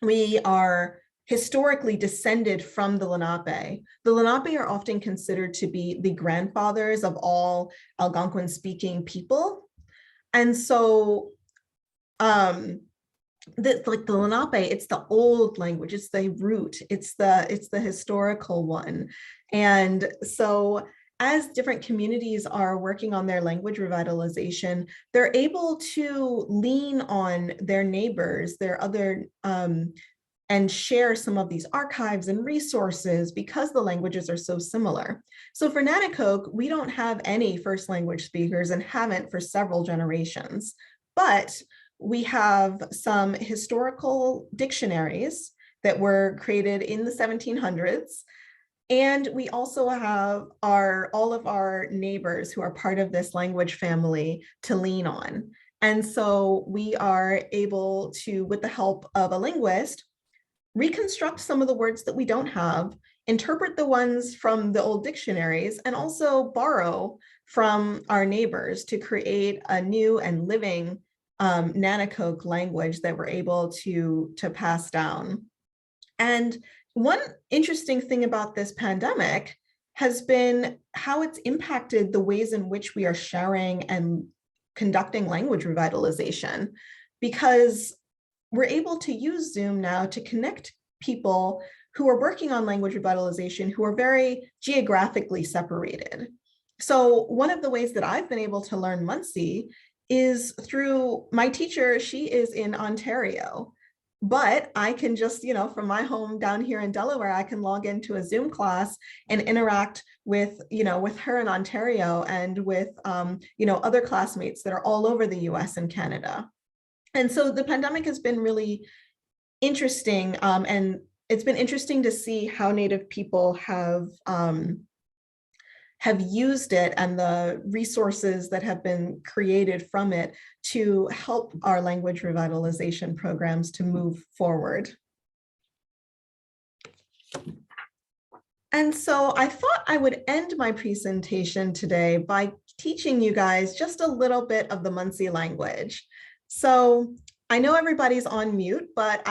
Speaker 6: we are historically descended from the Lenape. The Lenape are often considered to be the grandfathers of all Algonquin speaking people. And so like the Lenape, it's the old language, it's the root, it's the historical one. And so as different communities are working on their language revitalization, they're able to lean on their neighbors, their other, and share some of these archives and resources because the languages are so similar. So for Nanakoke, we don't have any first language speakers and haven't for several generations, but we have some historical dictionaries that were created in the 1700s. And we also have all of our neighbors who are part of this language family to lean on. And so we are able to, with the help of a linguist, reconstruct some of the words that we don't have, interpret the ones from the old dictionaries, and also borrow from our neighbors to create a new and living Nanakoke language that we're able to pass down. And one interesting thing about this pandemic has been how it's impacted the ways in which we are sharing and conducting language revitalization, because we're able to use Zoom now to connect people who are working on language revitalization who are very geographically separated. So one of the ways that I've been able to learn Munsee is through my teacher. She is in Ontario, but I can just, from my home down here in Delaware, I can log into a Zoom class and interact with, with her in Ontario and with, other classmates that are all over the US and Canada. And so the pandemic has been really interesting, and it's been interesting to see how Native people have used it and the resources that have been created from it to help our language revitalization programs to move forward. And so I thought I would end my presentation today by teaching you guys just a little bit of the Munsee language. So I know everybody's on mute, but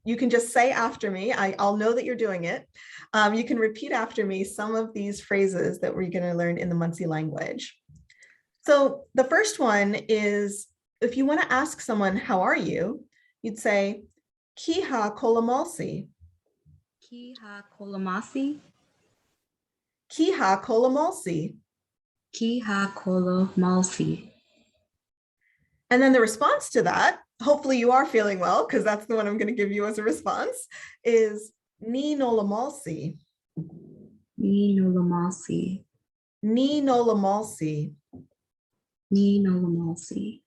Speaker 6: you can just say after me. I'll know that you're doing it. You can repeat after me some of these phrases that we're going to learn in the Munsee language. So the first one is, if you want to ask someone, how are you? You'd say, Kiha Kolamalsi.
Speaker 7: Kiha Kolamasi.
Speaker 6: Kiha Kolamalsi.
Speaker 7: Kiha Kolomalsi.
Speaker 6: And then the response to that, hopefully you are feeling well, because that's the one I'm going to give you as a response, is Ni Nolamalsi.
Speaker 7: Ni Nolamalsi.
Speaker 6: Ni Nolamalsi.
Speaker 7: Ni Nolamalsi.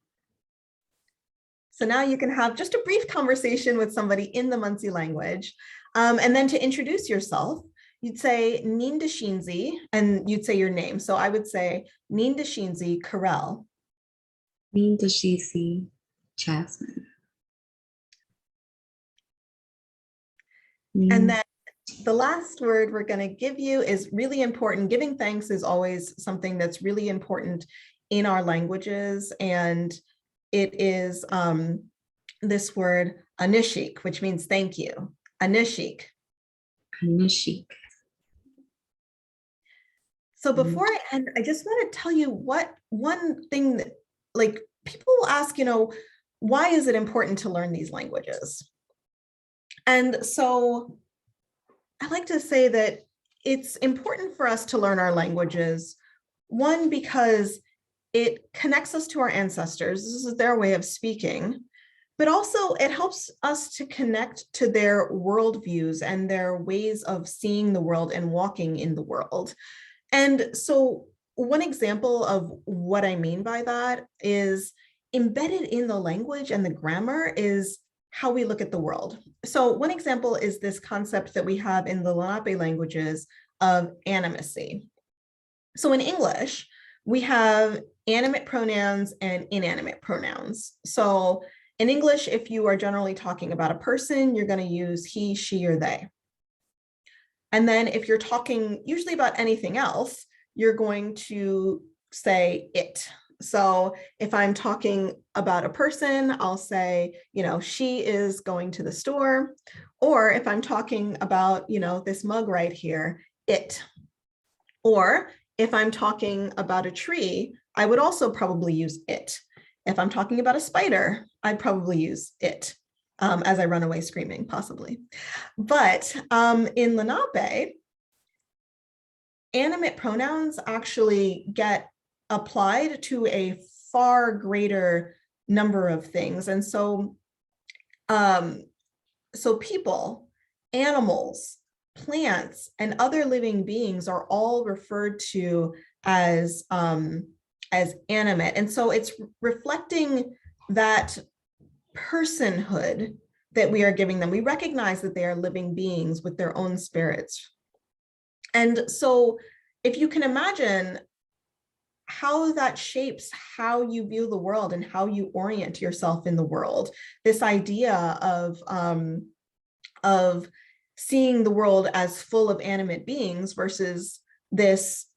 Speaker 6: So now you can have just a brief conversation with somebody in the Munsee language. And then to introduce yourself, you'd say Nindashinzi, and you'd say your name. So I would say Nindashinzi Karelle.
Speaker 7: Nindashisi Jasmine.
Speaker 6: And then the last word we're going to give you is really important. Giving thanks is always something that's really important in our languages. And it is this word, anishik, which means thank you. Anishik.
Speaker 7: Anishik.
Speaker 6: So before I end, I just want to tell you one thing that, like, people will ask, why is it important to learn these languages? And so I like to say that it's important for us to learn our languages, one, because it connects us to our ancestors. This is their way of speaking, but also it helps us to connect to their worldviews and their ways of seeing the world and walking in the world. And so one example of what I mean by that is embedded in the language and the grammar is how we look at the world. So one example is this concept that we have in the Lenape languages of animacy. So in English, we have animate pronouns and inanimate pronouns. So in English, if you are generally talking about a person, you're going to use he, she, or they. And then if you're talking usually about anything else, you're going to say it. So if I'm talking about a person, I'll say, she is going to the store. Or if I'm talking about, this mug right here, it. Or if I'm talking about a tree, I would also probably use it. If I'm talking about a spider, I'd probably use it. as I run away screaming, possibly. But in Lenape, animate pronouns actually get applied to a far greater number of things. And so, so people, animals, plants, and other living beings are all referred to as animate. And so it's reflecting that personhood that we are giving them. We recognize that they are living beings with their own spirits. And so if you can imagine how that shapes how you view the world and how you orient yourself in the world, this idea of seeing the world as full of animate beings versus this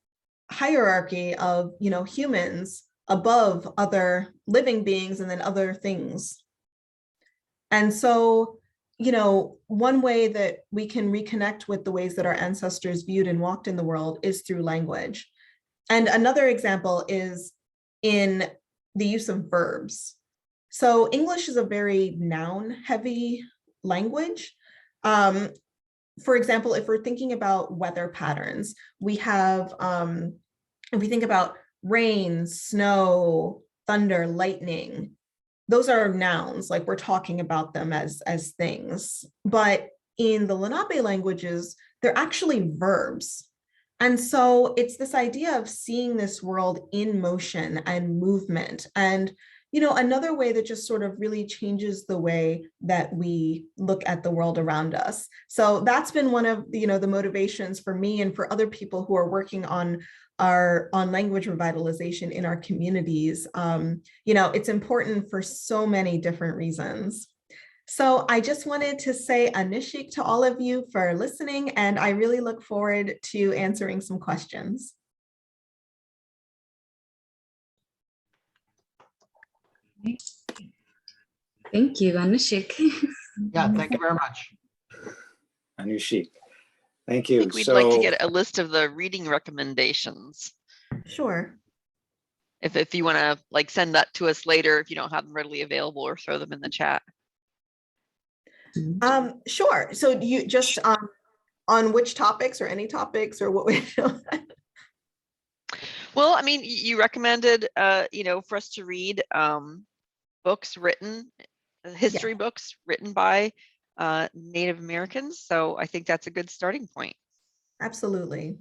Speaker 6: hierarchy of, you know, humans above other living beings and then other things. And so, you know, one way that we can reconnect with the ways that our ancestors viewed and walked in the world is through language. And another example is in the use of verbs. So English is a very noun-heavy language. For example, if we're thinking about weather patterns, we have, if we think about rain, snow, thunder, lightning, those are nouns, like we're talking about them as things. But in the Lenape languages, they're actually verbs. And so it's this idea of seeing this world in motion and movement. And, you know, another way that just sort of really changes the way that we look at the world around us. So that's been one of, you know, the motivations for me and for other people who are working on language revitalization in our communities. You know, it's important for so many different reasons. So I just wanted to say anishik to all of you for listening, and I really look forward to answering some questions.
Speaker 7: Thank you, Anishik.
Speaker 5: Yeah, thank you very much.
Speaker 2: Anushik. Thank
Speaker 8: I
Speaker 2: you.
Speaker 8: think we'd like to
Speaker 2: So,
Speaker 8: get a list of the reading recommendations.
Speaker 6: Sure.
Speaker 8: If you want to like send that to us later, if you don't have them readily available, or throw them in the chat.
Speaker 6: Sure. So you just on which topics or any topics or what we
Speaker 8: Well, I mean, you recommended, you know, for us to read books written, history books written by Native Americans. So I think that's a good starting point.
Speaker 6: Absolutely.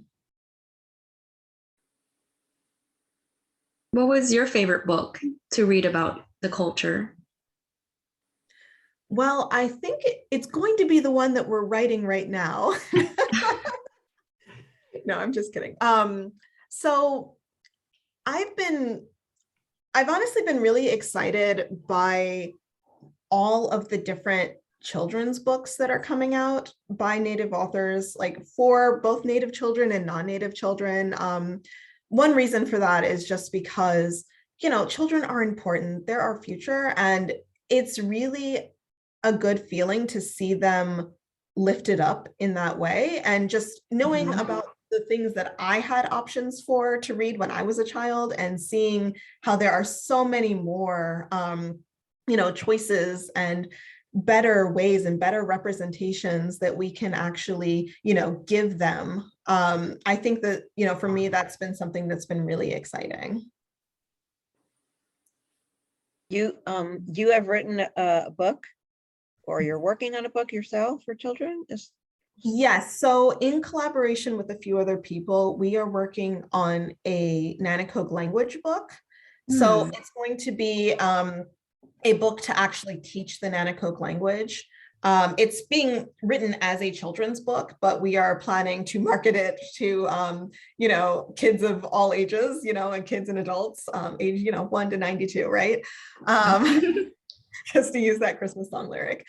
Speaker 7: What was your favorite book to read about the culture?
Speaker 6: Well, I think it's going to be the one that we're writing right now. No, I'm just kidding. So I've honestly been really excited by all of the different children's books that are coming out by Native authors, like for both Native children and non-Native children. One reason for that is just because, you know, children are important. They're our future, and it's really a good feeling to see them lifted up in that way. And just knowing about the things that I had options for to read when I was a child, and seeing how there are so many more, you know, choices and better ways and better representations that we can actually, you know, give them. I think that, you know, for me, that's been something that's been really exciting.
Speaker 4: You have written a book, or you're working on a book yourself for children?
Speaker 6: Yes, so in collaboration with a few other people, we are working on a Nanakoke language book. So it's going to be a book to actually teach the Nanakoke language. It's being written as a children's book, but we are planning to market it to, you know, kids of all ages, you know, and kids and adults, age, you know, 1 to 92, right? Just to use that Christmas song lyric.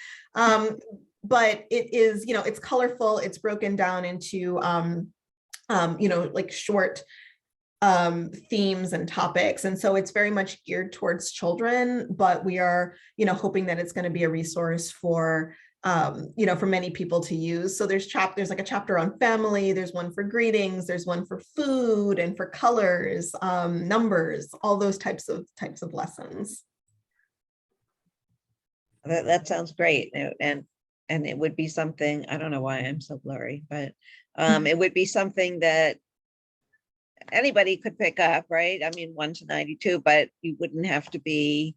Speaker 6: But it is, you know, it's colorful, it's broken down into, you know, like short themes and topics. And so it's very much geared towards children, but we are, you know, hoping that it's going to be a resource for, you know, for many people to use. So there's like a chapter on family, there's one for greetings, there's one for food and for colors, numbers, all those types of lessons.
Speaker 4: That sounds great. And it would be something, I don't know why I'm so blurry, but it would be something that anybody could pick up, right? I mean, 1 to 92, but you wouldn't have to be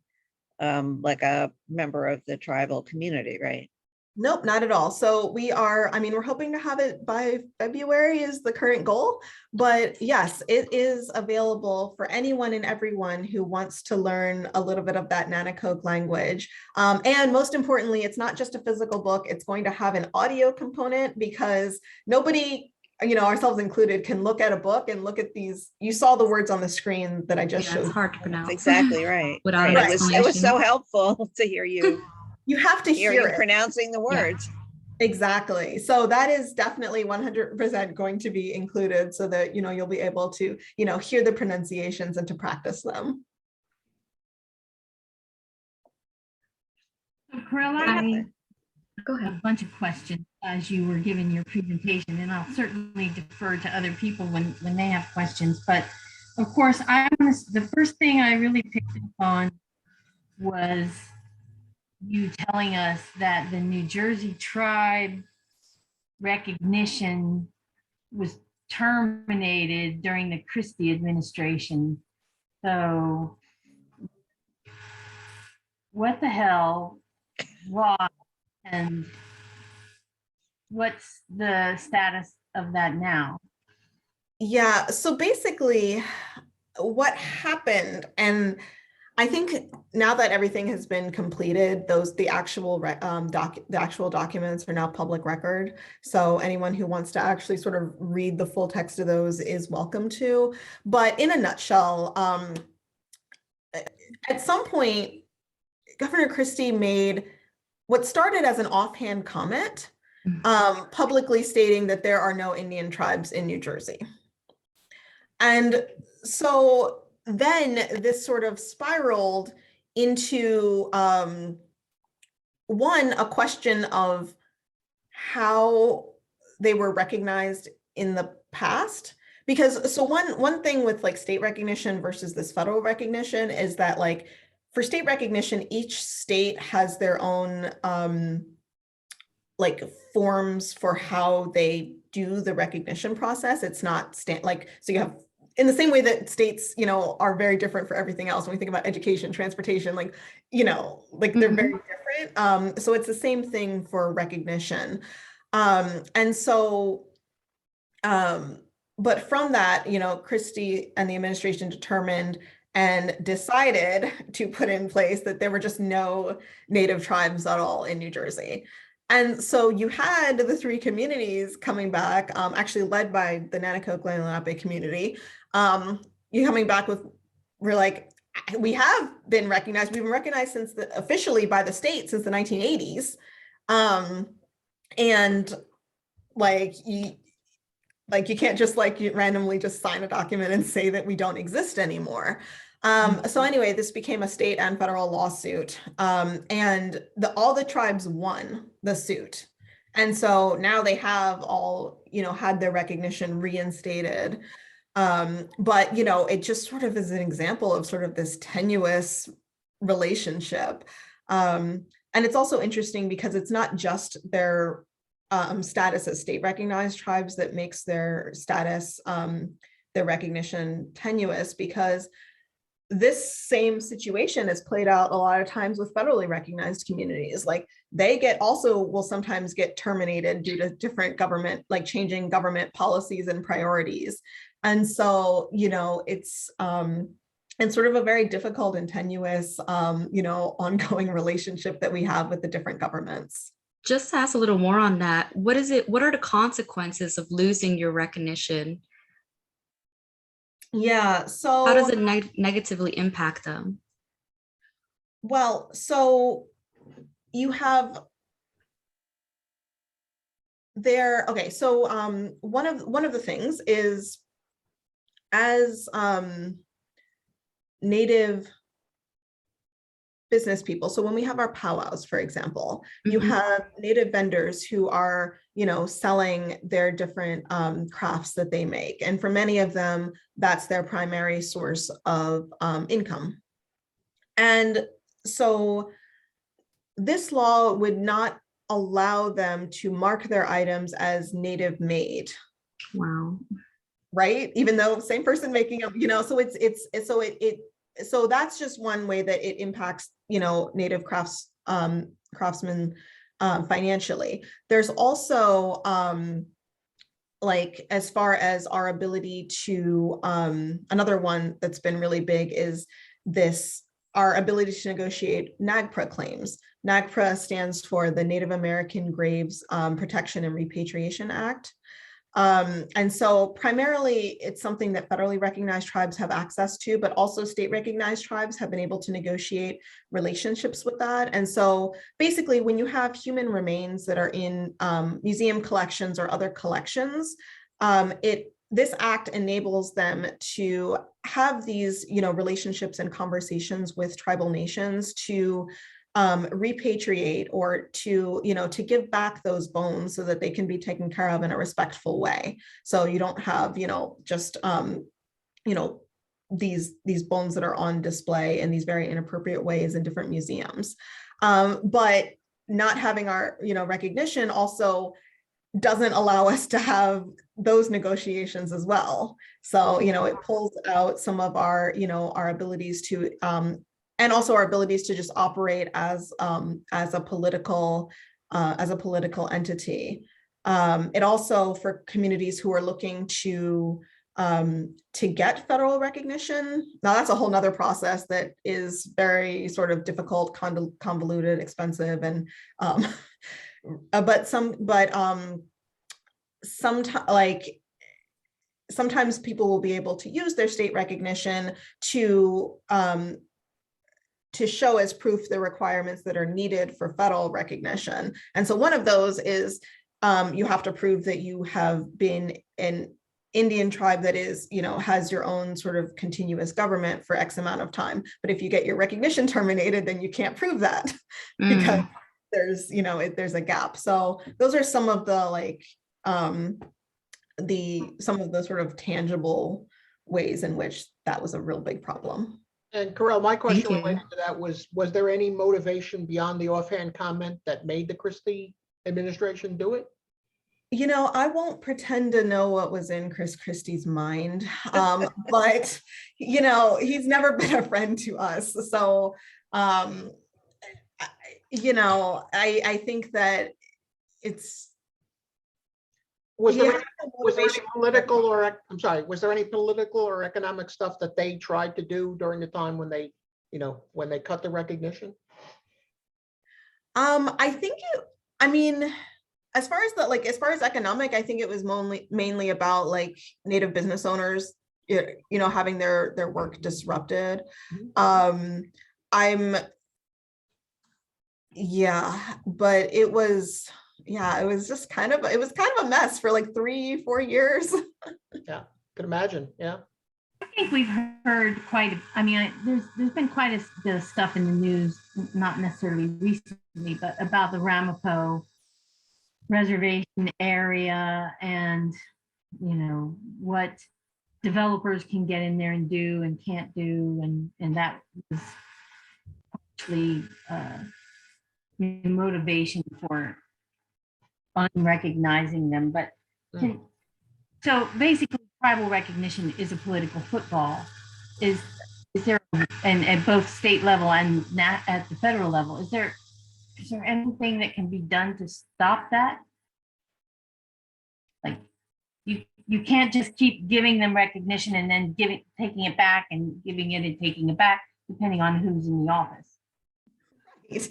Speaker 4: like a member of the tribal community, right?
Speaker 6: Nope, not at all. So we are, I mean, we're hoping to have it by February is the current goal, but yes, it is available for anyone and everyone who wants to learn a little bit of that Nanakoke language. And most importantly, it's not just a physical book, it's going to have an audio component because nobody, you know, ourselves included, can look at a book and look at these. You saw the words on the screen that I just
Speaker 7: Yeah,
Speaker 6: showed.
Speaker 7: it's hard to pronounce.
Speaker 4: That's exactly right.
Speaker 7: Without an
Speaker 4: Right. It was
Speaker 7: explanation.
Speaker 4: so helpful to hear you
Speaker 6: You have to
Speaker 4: hear
Speaker 6: hear
Speaker 4: you
Speaker 6: it.
Speaker 4: pronouncing the words.
Speaker 6: Exactly. So that is definitely 100% going to be included so that, you know, you'll be able to, you know, hear the pronunciations and to practice them.
Speaker 3: So Karelle, I
Speaker 7: Go
Speaker 3: a
Speaker 7: ahead.
Speaker 3: bunch of questions as you were giving your presentation, and I'll certainly defer to other people when they have questions. But of course, the first thing I really picked up on was you telling us that the New Jersey tribe recognition was terminated during the Christie administration. So what the hell, why, and what's the status of that now?
Speaker 6: Yeah, so basically what happened, and I think now that everything has been completed, the actual documents are now public record. So anyone who wants to actually sort of read the full text of those is welcome to. But in a nutshell, at some point, Governor Christie made what started as an offhand comment, publicly stating that there are no Indian tribes in New Jersey. And so then this sort of spiraled into one, a question of how they were recognized in the past. Because so one thing with like state recognition versus this federal recognition is that like for state recognition, each state has their own like forms for how they do the recognition process. It's not like, so you have, in the same way that states, you know, are very different for everything else. When we think about education, transportation, like, you know, like they're very different. So it's the same thing for recognition. And so, but from that, you know, Christie and the administration determined and decided to put in place that there were just no Native tribes at all in New Jersey. And so you had the three communities coming back, actually led by the Nanakoke and Lenape community. You coming back with, we're like, we have been recognized. We've been recognized since officially by the state since the 1980s. And like you can't just like you randomly just sign a document and say that we don't exist anymore. So anyway, this became a state and federal lawsuit, and all the tribes won the suit. And so now they have all, you know, had their recognition reinstated. But, you know, it just sort of is an example of sort of this tenuous relationship. And it's also interesting because it's not just their status as state recognized tribes that makes their status, their recognition tenuous, because this same situation is played out a lot of times with federally recognized communities. Like they will sometimes get terminated due to different government, like changing government policies and priorities. And so, you know, it's sort of a very difficult and tenuous, you know, ongoing relationship that we have with the different governments.
Speaker 7: Just to ask a little more on that, what are the consequences of losing your recognition?
Speaker 6: Yeah, so
Speaker 7: how does it negatively impact them?
Speaker 6: Well, so you have there, okay, so one of the things is as Native business people. So when we have our powwows, for example, you have Native vendors who are, you know, selling their different crafts that they make. And for many of them, that's their primary source of income. And so this law would not allow them to mark their items as native made,
Speaker 7: Wow.
Speaker 6: right? Even though same person making up, so that's just one way that it impacts, native craftsmen financially. There's also like, as far as our ability to, another one that's been really big is our ability to negotiate NAGPRA claims. NAGPRA stands for the Native American Graves Protection and Repatriation Act. And so primarily it's something that federally recognized tribes have access to, but also state recognized tribes have been able to negotiate relationships with that. And so basically when you have human remains that are in museum collections or other collections, this act enables them to have these, relationships and conversations with tribal nations to repatriate or to give back those bones so that they can be taken care of in a respectful way. So you don't have just these bones that are on display in these very inappropriate ways in different museums. But not having our recognition also doesn't allow us to have those negotiations as well. So it pulls out some of our our abilities to and also our abilities to just operate as a political entity. It also, for communities who are looking to get federal recognition, now that's a whole nother process that is very sort of difficult, convoluted, expensive, and sometimes people will be able to use their state recognition to show as proof the requirements that are needed for federal recognition. And so one of those is you have to prove that you have been an Indian tribe that is, has your own sort of continuous government for X amount of time. But if you get your recognition terminated, then you can't prove that because there's a gap. So those are some of the some of the sort of tangible ways in which that was a real big problem.
Speaker 5: And Karelle, my question
Speaker 7: you.
Speaker 5: related to that was there any motivation beyond the offhand comment that made the Christie administration do it?
Speaker 6: I won't pretend to know what was in Chris Christie's mind, but, he's never been a friend to us. So, I think that it's,
Speaker 5: Was there any political or, I'm sorry, was there any political or economic stuff that they tried to do during the time when they, when they cut the recognition?
Speaker 6: I think as far as economic, I think it was mainly about Native business owners, having their work disrupted. But it was just kind of a mess for 3-4 years.
Speaker 5: Yeah, could imagine. Yeah.
Speaker 3: I think we've heard there's been quite a bit of stuff in the news, not necessarily recently, but about the Ramapo reservation area and, what developers can get in there and do and can't do. And that was actually motivation for unrecognizing them. But so basically tribal recognition is a political football. Is there, and at both state level and at the federal level, is there anything that can be done to stop that? You can't just keep giving them recognition and then taking it back and giving it and taking it back, depending on who's in the office.
Speaker 6: Right.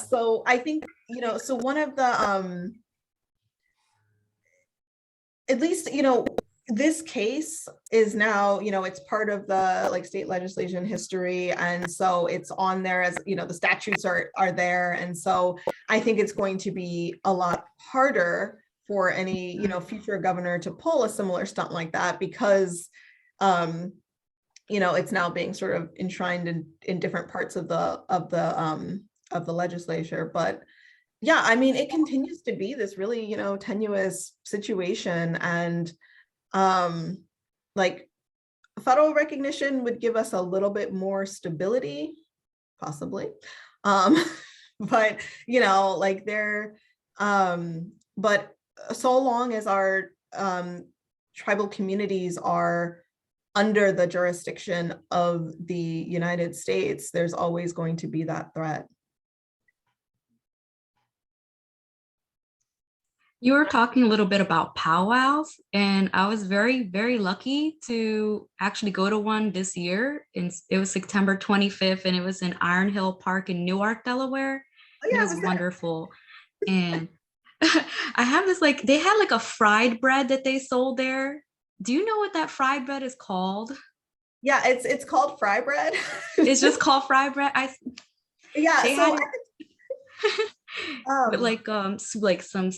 Speaker 6: So I think, so one of the, at least, this case is now, it's part of the state legislation history. And so it's on there as, the statutes are there. And so I think it's going to be a lot harder for any, future governor to pull a similar stunt like that because, it's now being sort of enshrined in different parts of the legislature. But yeah, it continues to be this really, tenuous situation. And federal recognition would give us a little bit more stability, possibly. Um, but you know, like they're but so long as our tribal communities are under the jurisdiction of the United States, there's always going to be that threat.
Speaker 7: You were talking a little bit about powwows, and I was very, very lucky to actually go to one this year. And it was September 25th, and it was in Iron Hill Park in Newark, Delaware.
Speaker 6: Oh
Speaker 7: And
Speaker 6: yeah,
Speaker 7: it was wonderful. And I have this, like, they had like a fried bread that they sold there. Do you know what that fried bread is called?
Speaker 6: yeah, it's called fry bread.
Speaker 7: It's just called fried bread.
Speaker 6: Yeah,
Speaker 7: They
Speaker 6: so
Speaker 7: had with like some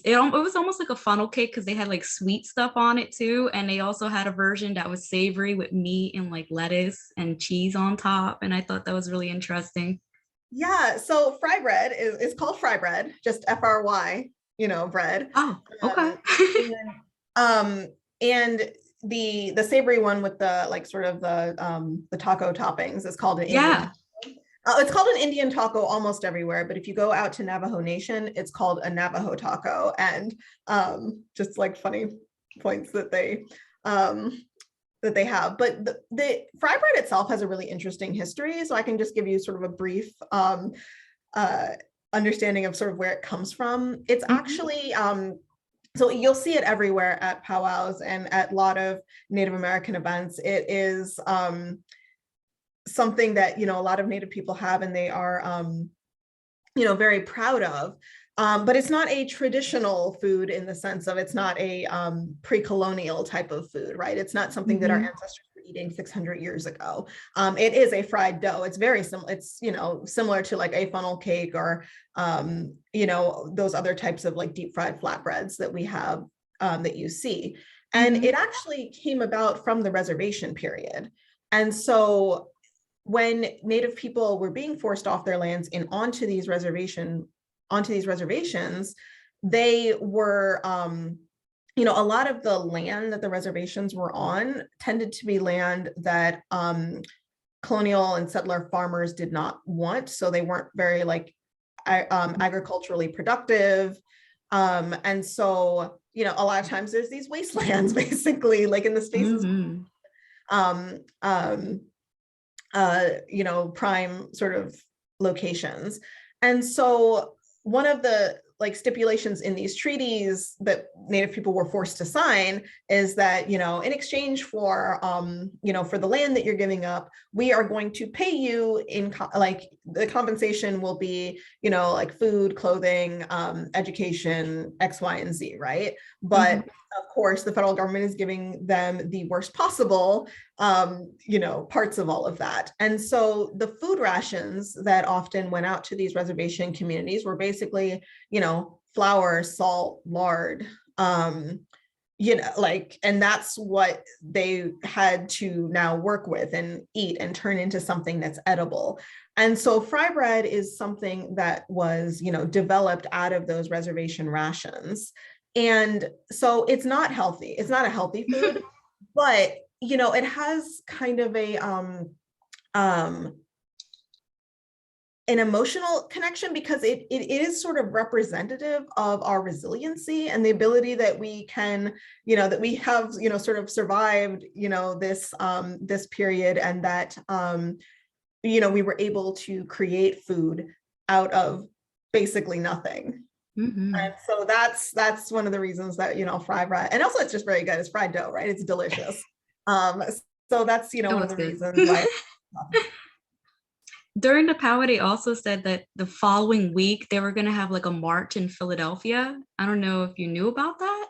Speaker 7: it was almost like a funnel cake because they had like sweet stuff on it too, and they also had a version that was savory with meat and like lettuce and cheese on top, and I thought that was really interesting.
Speaker 6: yeah, so fry bread is called fry bread, just FRY, you know, bread.
Speaker 7: Oh, okay.
Speaker 6: And, and the savory one with the like sort of the taco toppings is called an Indian.
Speaker 7: Yeah.
Speaker 6: It's called an Indian taco almost everywhere, but if you go out to Navajo Nation, it's called a Navajo taco. And just like funny points that they have. But the fry bread itself has a really interesting history. So I can just give you sort of a brief understanding of sort of where it comes from. It's actually so you'll see it everywhere at powwows and at a lot of Native American events. It is something that, you know, a lot of Native people have and they are, you know, very proud of. But it's not a traditional food in the sense of it's not a pre-colonial type of food, right? It's not something that our ancestors were eating 600 years ago. It is a fried dough. It's very similar. It's, you know, similar to like a funnel cake or, you know, those other types of like deep fried flatbreads that we have that you see. And it actually came about from the reservation period. And so when Native people were being forced off their lands and onto these reservations, they were, you know, a lot of the land that the reservations were on tended to be land that colonial and settler farmers did not want. So they weren't very like agriculturally productive. And so, you know, a lot of times there's these wastelands basically like in the spaces, you know, prime sort of locations. And so one of the like stipulations in these treaties that Native people were forced to sign is that, you know, in exchange for, you know, for the land that you're giving up, we are going to pay you in like the compensation will be, you know, like food, clothing, education, X, Y, and Z, right? But of course, the federal government is giving them the worst possible, you know, parts of all of that. And so the food rations that often went out to these reservation communities were basically, you know, flour, salt, lard, you know, like, and that's what they had to now work with and eat and turn into something that's edible. And so fry bread is something that was, you know, developed out of those reservation rations. And so it's not healthy. It's not a healthy food, but, you know, it has kind of a, an emotional connection because it is sort of representative of our resiliency and the ability that we can, you know, that we have, you know, sort of survived, you know, this period, and that, you know, we were able to create food out of basically nothing. And so that's one of the reasons that, you know, fried bread, and also it's just very good. It's fried dough, right? It's delicious. So that's, you know, one of the reasons why.
Speaker 7: During the powwow, they also said that the following week they were going to have like a march in Philadelphia. I don't know if you knew about that.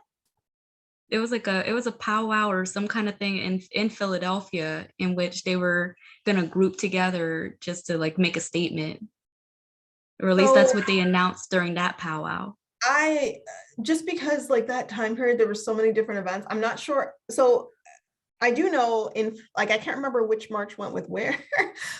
Speaker 7: It was like it was a powwow or some kind of thing in Philadelphia in which they were going to group together just to like make a statement. Or at least that's what they announced during that powwow.
Speaker 6: Just because like that time period, there were so many different events. I'm not sure. So I do know I can't remember which march went with where,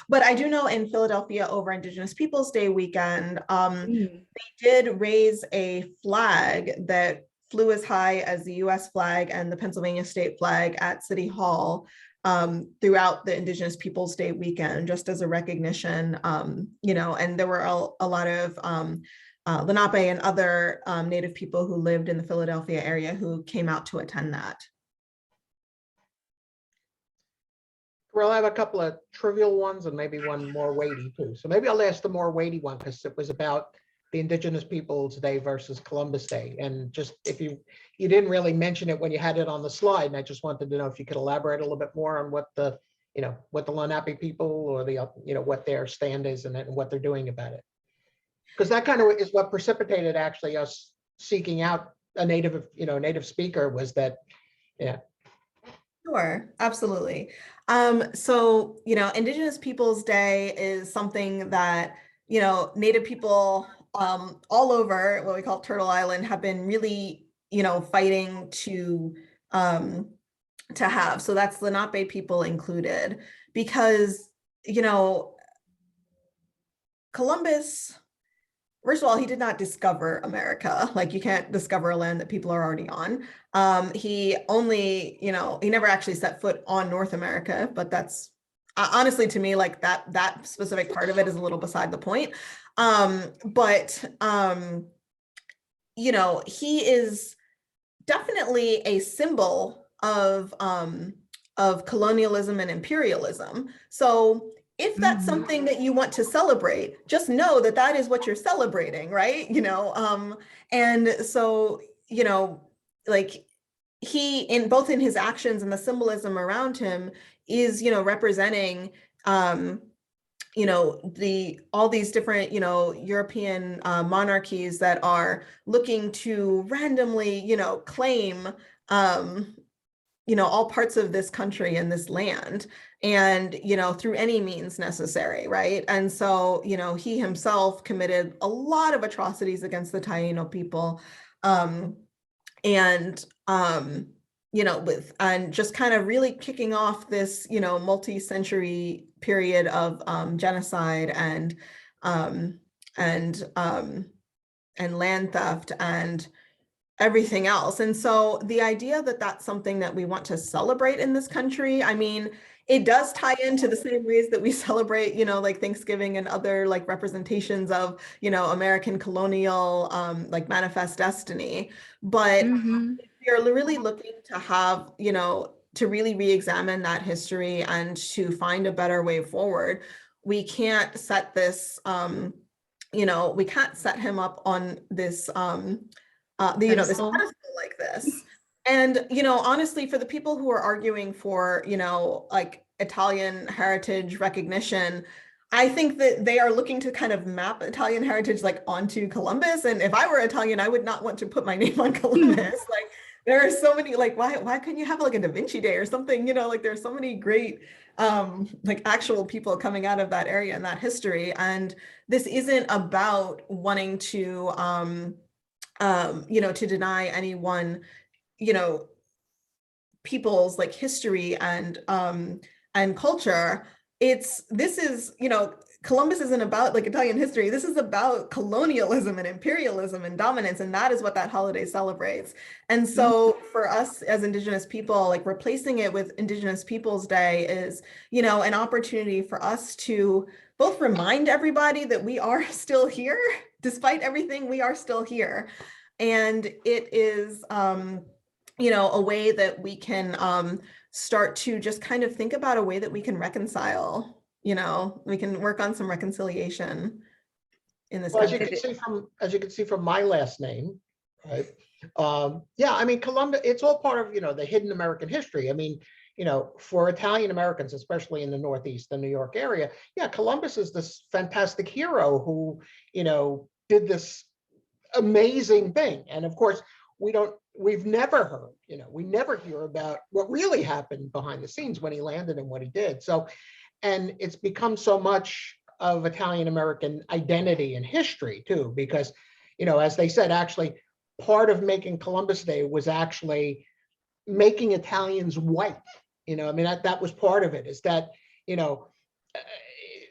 Speaker 6: but I do know in Philadelphia over Indigenous Peoples Day weekend, they did raise a flag that flew as high as the US flag and the Pennsylvania state flag at City Hall throughout the Indigenous Peoples Day weekend, just as a recognition, and there were a lot of Lenape and other Native people who lived in the Philadelphia area who came out to attend that.
Speaker 5: Well, I have a couple of trivial ones and maybe one more weighty too. So maybe I'll ask the more weighty one because it was about the Indigenous Peoples Day versus Columbus Day. And just if you didn't really mention it when you had it on the slide, and I just wanted to know if you could elaborate a little bit more on what the Lenape people or the, what their stand is and what they're doing about it. Because that kind of is what precipitated actually us seeking out a native speaker was that, yeah.
Speaker 6: Sure, absolutely. So, Indigenous Peoples Day is something that, Native people all over what we call Turtle Island have been really, fighting to have. So that's Lenape people included, because, Columbus, first of all, he did not discover America. Like, you can't discover a land that people are already on. He only, he never actually set foot on North America, but that's honestly, to me, like that specific part of it is a little beside the point. He is definitely a symbol of colonialism and imperialism. So if that's something that you want to celebrate, just know that that is what you're celebrating, right? And so, like, he, in both in his actions and the symbolism around him, is, representing, all these different, European monarchies that are looking to randomly, claim, all parts of this country and this land, and, through any means necessary, right? And so, he himself committed a lot of atrocities against the Taino people, and just kind of really kicking off this, multi-century period of genocide and land theft and everything else. And so the idea that that's something that we want to celebrate in this country, I mean, it does tie into the same ways that we celebrate, like Thanksgiving and other like representations of, American colonial, like manifest destiny. But you're really looking to have, to really re-examine that history and to find a better way forward. We can't set this, we can't set him up on this, this pedestal like this. And, honestly, for the people who are arguing for, like Italian heritage recognition, I think that they are looking to kind of map Italian heritage like onto Columbus. And if I were Italian, I would not want to put my name on Columbus. Like, there are so many, like, why couldn't you have like a Da Vinci Day or something? Like, there's so many great like actual people coming out of that area and that history. And this isn't about wanting to to deny anyone, people's like history and culture. This is, Columbus isn't about like Italian history. This is about colonialism and imperialism and dominance. And that is what that holiday celebrates. And so for us as Indigenous people, like replacing it with Indigenous Peoples Day is, an opportunity for us to both remind everybody that we are still here, despite everything, we are still here. And it is, a way that we can start to just kind of think about a way that we can reconcile, we can work on some reconciliation in this
Speaker 5: Well,
Speaker 6: country.
Speaker 5: as you can see from my last name, right? Yeah, I mean, Columbus, it's all part of, the hidden American history. I mean, for Italian Americans, especially in the Northeast, the New York area, yeah, Columbus is this fantastic hero who, did this amazing thing. And of course, we've never heard, we never hear about what really happened behind the scenes when he landed and what he did. So, and it's become so much of Italian American identity and history too, because, as they said, actually part of making Columbus Day was actually making Italians white. I mean, that was part of it, is that,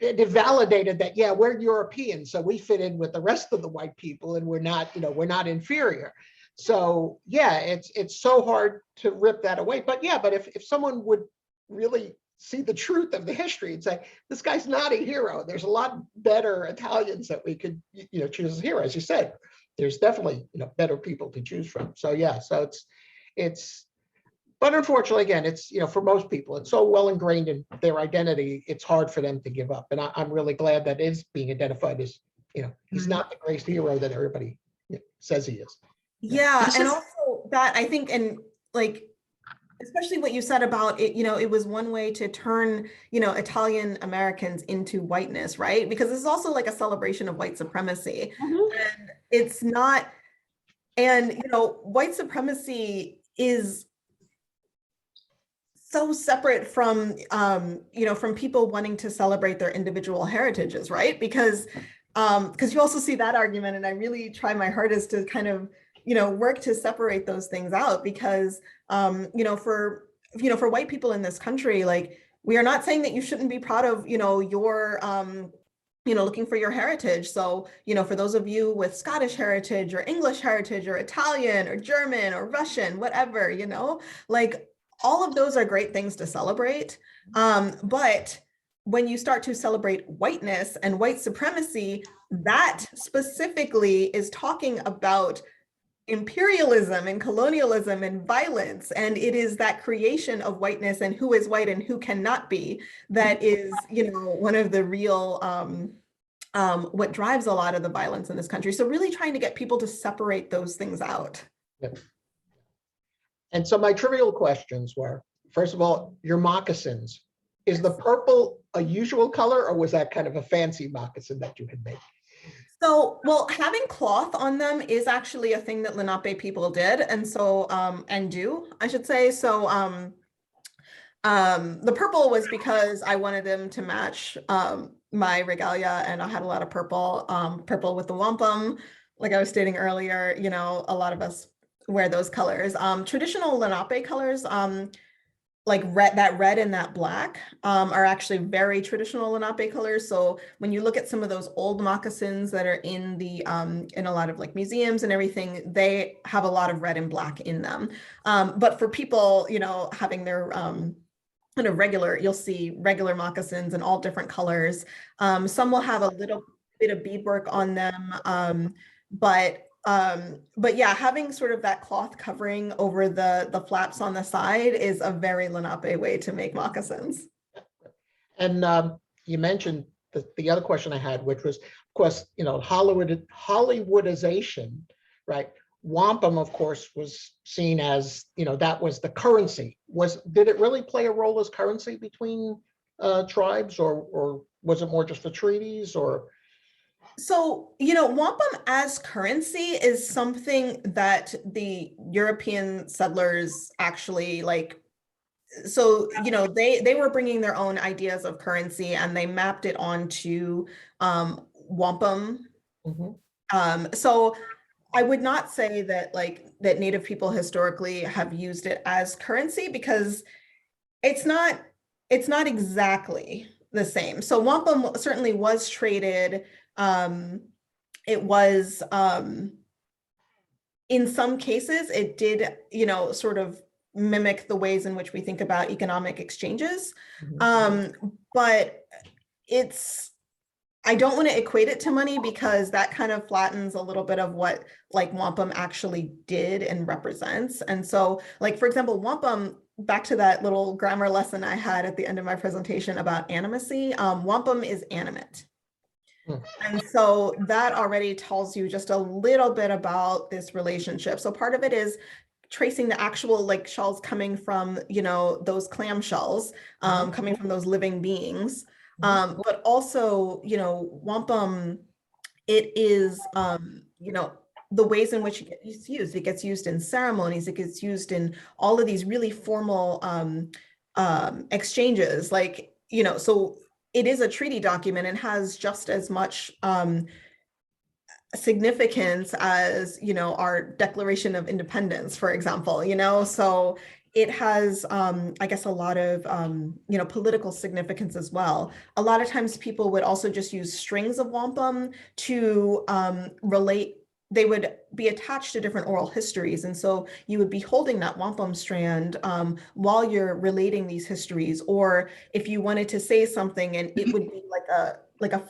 Speaker 5: it validated that, yeah, we're European, so we fit in with the rest of the white people and we're not inferior. So yeah, it's so hard to rip that away. But yeah, but if someone would really see the truth of the history and say, this guy's not a hero. There's a lot better Italians that we could, choose as heroes. As you said, there's definitely, better people to choose from. So yeah, so but unfortunately, again, it's, for most people, it's so well ingrained in their identity, it's hard for them to give up. And I'm really glad that is being identified as, he's not the greatest hero that everybody says he is.
Speaker 6: Yeah,
Speaker 7: It's
Speaker 6: and
Speaker 7: just-
Speaker 6: also that I think, and like, especially what you said about it, it was one way to turn, Italian Americans into whiteness, right? Because this is also like a celebration of white supremacy. And it's not, and, white supremacy is so separate from, from people wanting to celebrate their individual heritages, right? Because you also see that argument, and I really try my hardest to kind of, work to separate those things out, because, for white people in this country, like, we are not saying that you shouldn't be proud of, your, looking for your heritage. So, for those of you with Scottish heritage or English heritage or Italian or German or Russian, whatever, like, all of those are great things to celebrate. But when you start to celebrate whiteness and white supremacy, that specifically is talking about imperialism and colonialism and violence. And it is that creation of whiteness and who is white and who cannot be that is, one of the real, what drives a lot of the violence in this country. So really trying to get people to separate those things out.
Speaker 5: Yep. And so my trivial questions were, first of all, your moccasins. Is the purple a usual color, or was that kind of a fancy moccasin that you had made?
Speaker 6: So, well, having cloth on them is actually a thing that Lenape people did, and so and do, I should say. So the purple was because I wanted them to match my regalia, and I had a lot of purple with the wampum. Like I was stating earlier, a lot of us wear those colors. Traditional Lenape colors, like that red and that black, are actually very traditional Lenape colors. So when you look at some of those old moccasins that are in the in a lot of like museums and everything, they have a lot of red and black in them. But for people, having their kind of regular, you'll see regular moccasins in all different colors. Some will have a little bit of beadwork on them, but yeah, having sort of that cloth covering over the flaps on the side is a very Lenape way to make moccasins.
Speaker 5: And you mentioned the other question I had, which was, of course, Hollywoodization, right? Wampum, of course, was seen as, that was the currency. Did it really play a role as currency between tribes, or was it more just the treaties, or?
Speaker 6: So, wampum as currency is something that the European settlers actually so, they were bringing their own ideas of currency, and they mapped it onto wampum. So I would not say that that Native people historically have used it as currency, because it's not exactly the same. So wampum certainly was traded. It was, in some cases, it did, sort of mimic the ways in which we think about economic exchanges. But I don't want to equate it to money, because that kind of flattens a little bit of what wampum actually did and represents. And so, for example, wampum, back to that little grammar lesson I had at the end of my presentation about animacy, wampum is animate. And so that already tells you just a little bit about this relationship. So part of it is tracing the actual shells coming from, those clam shells, coming from those living beings. But also, wampum, it is, the ways in which it gets used. It gets used in ceremonies. It gets used in all of these really formal exchanges. So it is a treaty document and has just as much significance as, our Declaration of Independence, for example, so it has, I guess, a lot of, political significance as well. A lot of times people would also just use strings of wampum to relate they would be attached to different oral histories. And so you would be holding that wampum strand while you're relating these histories, or if you wanted to say something and it would be like a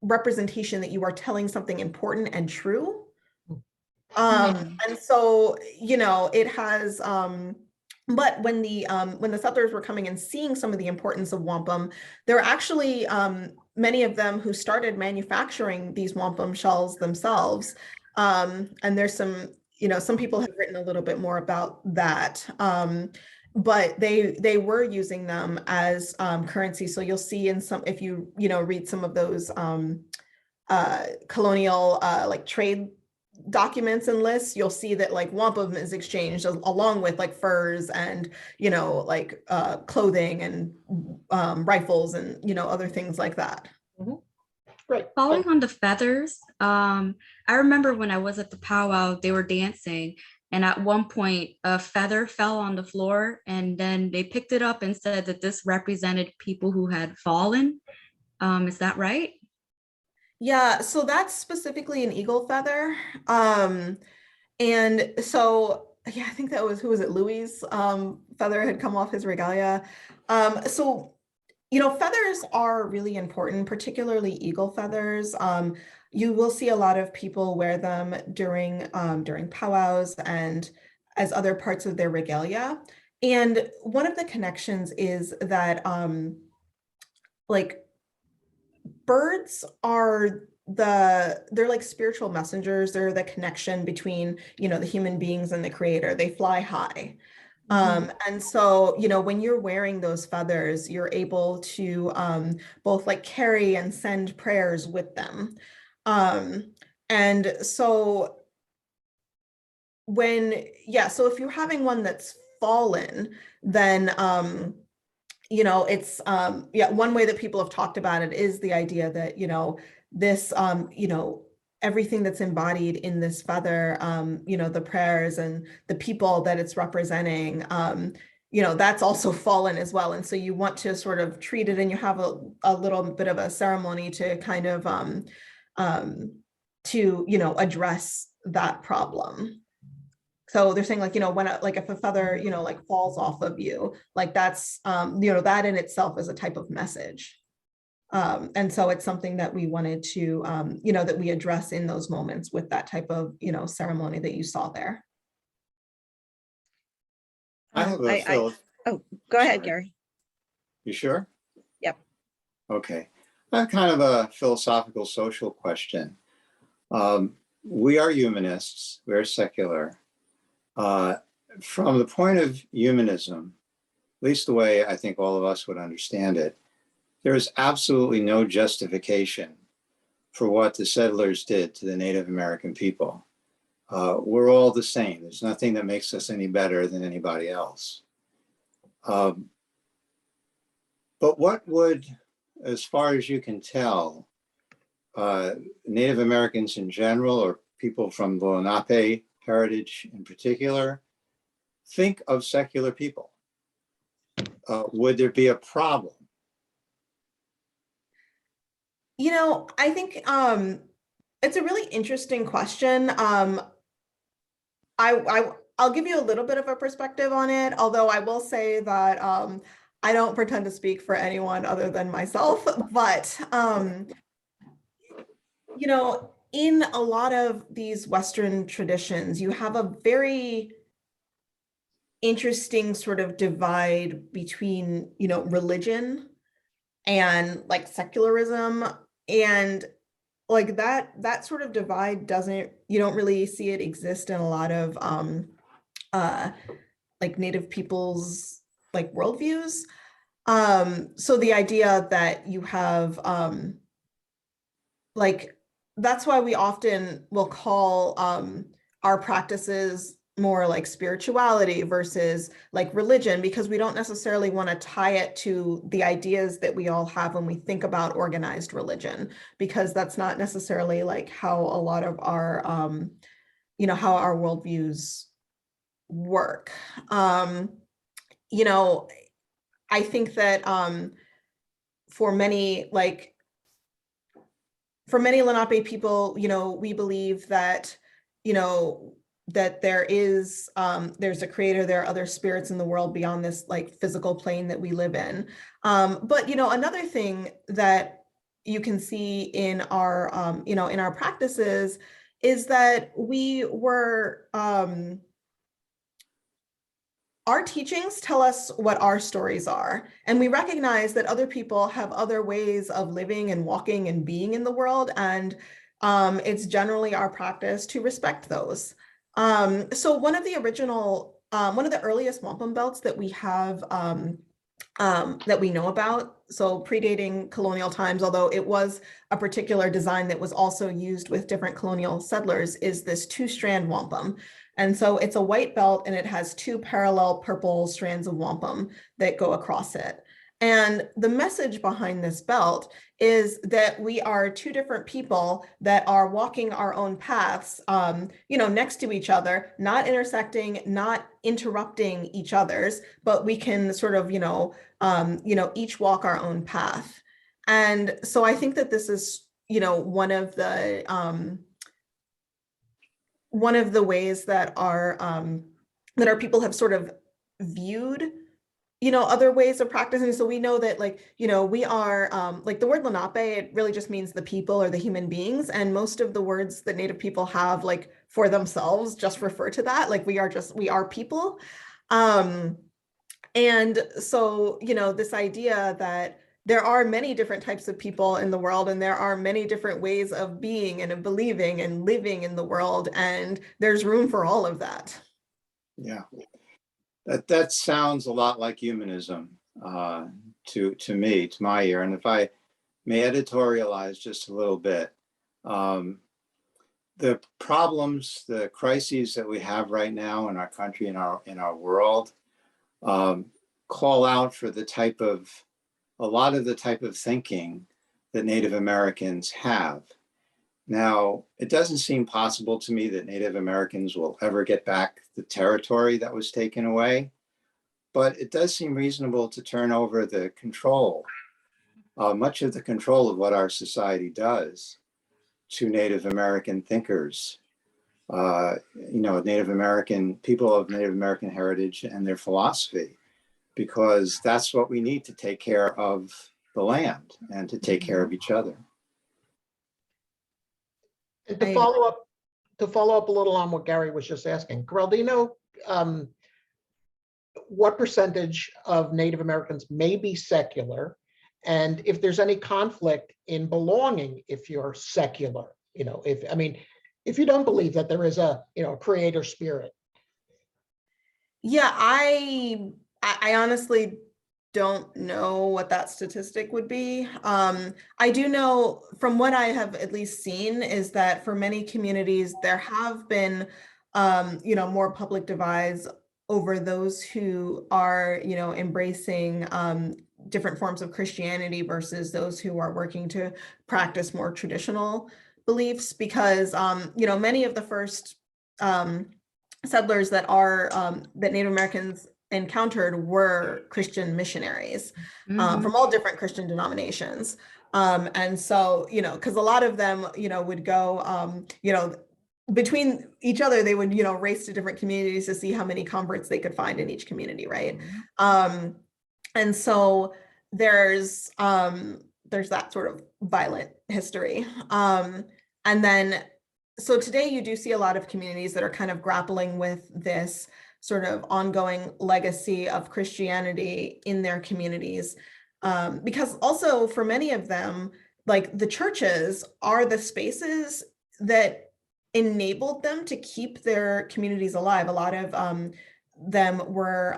Speaker 6: representation that you are telling something important and true. And so, you know, it has, but when the settlers were coming and seeing some of the importance of wampum, there are actually many of them who started manufacturing these wampum shells themselves. And there's some, you know, some people have written a little bit more about that. But they were using them as currency. So you'll see in some, if you know, read some of those colonial like trade documents and lists, you'll see that like wampum is exchanged along with like furs and, you know, like clothing and rifles and, you know, other things like that.
Speaker 5: Great.
Speaker 7: Following on the feathers, I remember when I was at the powwow, they were dancing, and at one point a feather fell on the floor, and then they picked it up and said that this represented people who had fallen. Is that right?
Speaker 6: Yeah, so that's specifically an eagle feather. And so, yeah, I think that was, who was it? Louis' feather had come off his regalia. So, you know, feathers are really important, particularly eagle feathers. You will see a lot of people wear them during powwows and as other parts of their regalia. And one of the connections is that like birds are they're like spiritual messengers. They're the connection between, you know, the human beings and the creator. They fly high. And so, you know, when you're wearing those feathers, you're able to both like carry and send prayers with them. And so so if you're having one that's fallen, then you know, it's one way that people have talked about it is the idea that, you know, this you know, everything that's embodied in this feather, you know, the prayers and the people that it's representing, you know, that's also fallen as well. And so you want to sort of treat it, and you have a little bit of a ceremony to kind of to, you know, address that problem. So they're saying like, you know, when like if a feather, you know, like falls off of you, like that's, you know, that in itself is a type of message. And so it's something that we wanted to, you know, that we address in those moments with that type of, you know, ceremony that you saw there.
Speaker 2: I have a Phil.
Speaker 4: Oh, go ahead,
Speaker 2: Sorry.
Speaker 4: Gary.
Speaker 2: You sure?
Speaker 4: Yep.
Speaker 2: Okay. I have kind of a philosophical social question. We are humanists, we're secular. From the point of humanism, at least the way I think all of us would understand it, there is absolutely no justification for what the settlers did to the Native American people. We're all the same. There's nothing that makes us any better than anybody else. But what would, as far as you can tell, Native Americans in general, or people from the Lenape heritage in particular, think of secular people? Would there be a problem?
Speaker 6: You know, I think it's a really interesting question. I'll give you a little bit of a perspective on it, although I will say that I don't pretend to speak for anyone other than myself. But you know, in a lot of these Western traditions, you have a very interesting sort of divide between, you know, religion and like secularism, and like that sort of divide you don't really see it exist in a lot of like Native people's like worldviews. So the idea that you have like, that's why we often will call our practices more like spirituality versus like religion, because we don't necessarily want to tie it to the ideas that we all have when we think about organized religion, because that's not necessarily like how a lot of our, you know, how our worldviews work. You know, I think that for many Lenape people, you know, we believe that you know, that there's a creator, there are other spirits in the world beyond this like physical plane that we live in. But, you know, another thing that you can see in our, you know, in our practices is that our teachings tell us what our stories are, and we recognize that other people have other ways of living and walking and being in the world, and it's generally our practice to respect those. So one of the earliest wampum belts that we have that we know about, so predating colonial times, although it was a particular design that was also used with different colonial settlers, is this two-strand wampum. And so it's a white belt and it has two parallel purple strands of wampum that go across it. And the message behind this belt is that we are two different people that are walking our own paths, you know, next to each other, not intersecting, not interrupting each other's, but we can sort of, you know, each walk our own path. And so I think that this is, you know, one of the ways that our people have sort of viewed, you know, other ways of practicing. So we know that, like, you know, we are like the word Lenape, it really just means the people or the human beings. And most of the words that Native people have, like, for themselves just refer to that. Like, we are people. And so, you know, this idea that there are many different types of people in the world, and there are many different ways of being and of believing and living in the world, and there's room for all of that.
Speaker 2: Yeah, that sounds a lot like humanism to me, to my ear. And if I may editorialize just a little bit, the problems, the crises that we have right now in our country, in our world, call out for a lot of the type of thinking that Native Americans have. Now, it doesn't seem possible to me that Native Americans will ever get back the territory that was taken away, but it does seem reasonable to turn over the control, much of the control of what our society does, to Native American thinkers, you know, Native American people of Native American heritage and their philosophy, because that's what we need to take care of the land and to take care of each other.
Speaker 5: And to follow up a little on what Gary was just asking, Karelle, do you know what percentage of Native Americans may be secular, and if there's any conflict in belonging if you're secular? You know, if you don't believe that there is a, you know, creator spirit.
Speaker 6: Yeah, I honestly don't know what that statistic would be. I do know from what I have at least seen is that for many communities, there have been, you know, more public divides over those who are, you know, embracing different forms of Christianity versus those who are working to practice more traditional beliefs, because, you know, many of the first settlers that Native Americans encountered were Christian missionaries from all different Christian denominations. And so, you know, because a lot of them, you know, would go, you know, between each other, they would, you know, race to different communities to see how many converts they could find in each community, right? And so there's that sort of violent history. And then, so today you do see a lot of communities that are kind of grappling with this sort of ongoing legacy of Christianity in their communities. Because also for many of them, like the churches are the spaces that enabled them to keep their communities alive. A lot of them were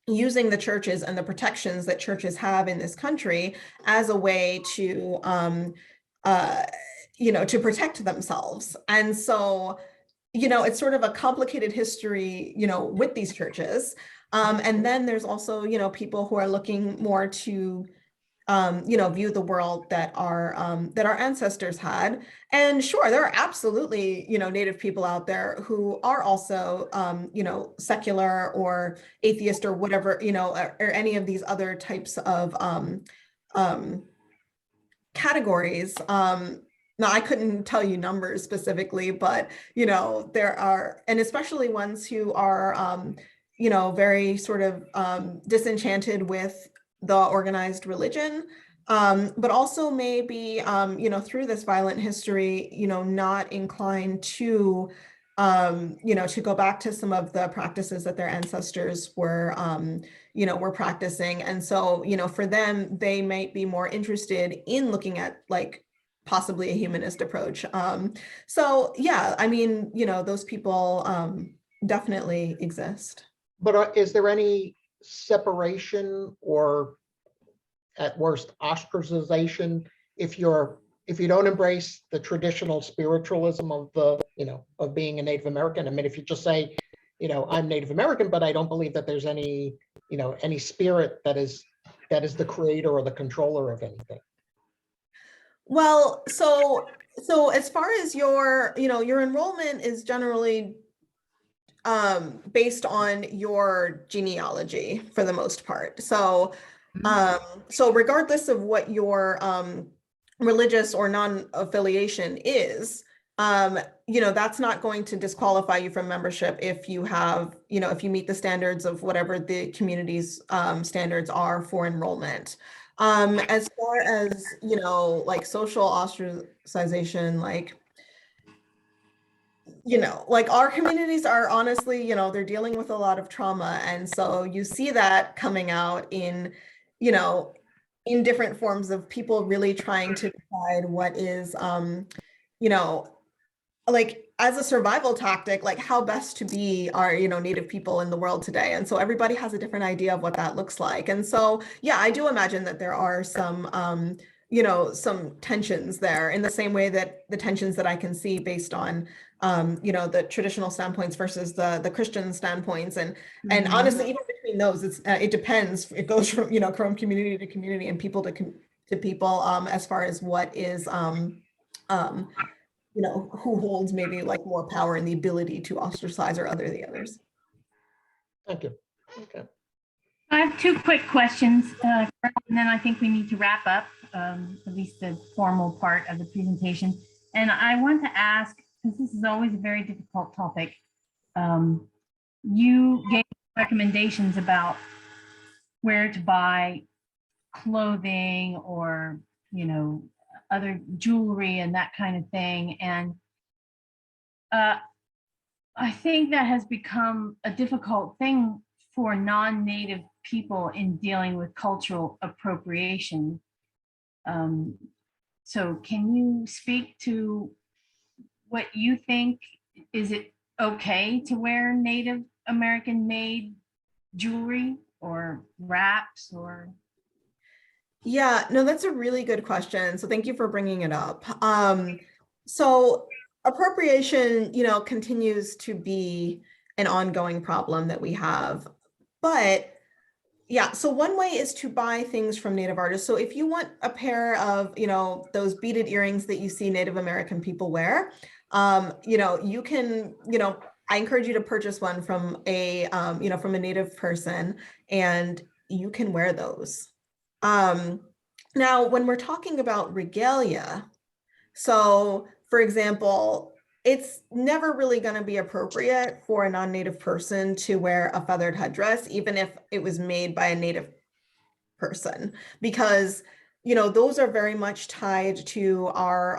Speaker 6: using the churches and the protections that churches have in this country as a way to, you know, to protect themselves. And so, you know, it's sort of a complicated history, you know, with these churches. And then there's also, you know, people who are looking more to, you know, view the world that our ancestors had. And sure, there are absolutely, you know, Native people out there who are also, you know, secular or atheist or whatever, you know, or any of these other types of categories. Now, I couldn't tell you numbers specifically, but, there are, and especially ones who are, very sort of disenchanted with the organized religion, but also maybe, through this violent history, not inclined to, to go back to some of the practices that their ancestors were practicing. And so, for them, they might be more interested in looking at like possibly a humanist approach. So yeah, I mean, those people definitely exist.
Speaker 5: But is there any separation or at worst ostracization if you don't embrace the traditional spiritualism of of being a Native American? I mean, if you just say, I'm Native American, but I don't believe that there's any spirit that is the creator or the controller of anything.
Speaker 6: Well, so as far as your enrollment is generally based on your genealogy for the most part. So so regardless of what your religious or non-affiliation is, that's not going to disqualify you from membership if you have, if you meet the standards of whatever the community's standards are for enrollment. As far as, like social ostracization, like our communities are honestly, they're dealing with a lot of trauma. And so you see that coming out in, in different forms of people really trying to decide what is, like as a survival tactic, like how best to be our, Native people in the world today. And so everybody has a different idea of what that looks like. And so, yeah, I do imagine that there are some, some tensions there in the same way that the tensions that I can see based on, the traditional standpoints versus the Christian standpoints. And honestly, even between those, it depends. It goes from, from community to community and people to people as far as what is, who holds maybe like more power and the ability to ostracize or other the others.
Speaker 5: Thank you. Okay.
Speaker 3: I have two quick questions, and then I think we need to wrap up, at least the formal part of the presentation. And I want to ask, because this is always a very difficult topic, you gave recommendations about where to buy clothing or, other jewelry and that kind of thing. And I think that has become a difficult thing for non-Native people in dealing with cultural appropriation. So can you speak to what you think? Is it okay to wear Native American made jewelry or wraps or?
Speaker 6: Yeah, no, that's a really good question. So thank you for bringing it up. So appropriation, continues to be an ongoing problem that we have. But yeah, so one way is to buy things from Native artists. So if you want a pair of, those beaded earrings that you see Native American people wear, you can, I encourage you to purchase one from a, from a Native person, and you can wear those. Now, when we're talking about regalia, so for example, it's never really going to be appropriate for a non-Native person to wear a feathered headdress, even if it was made by a Native person, because, those are very much tied to our,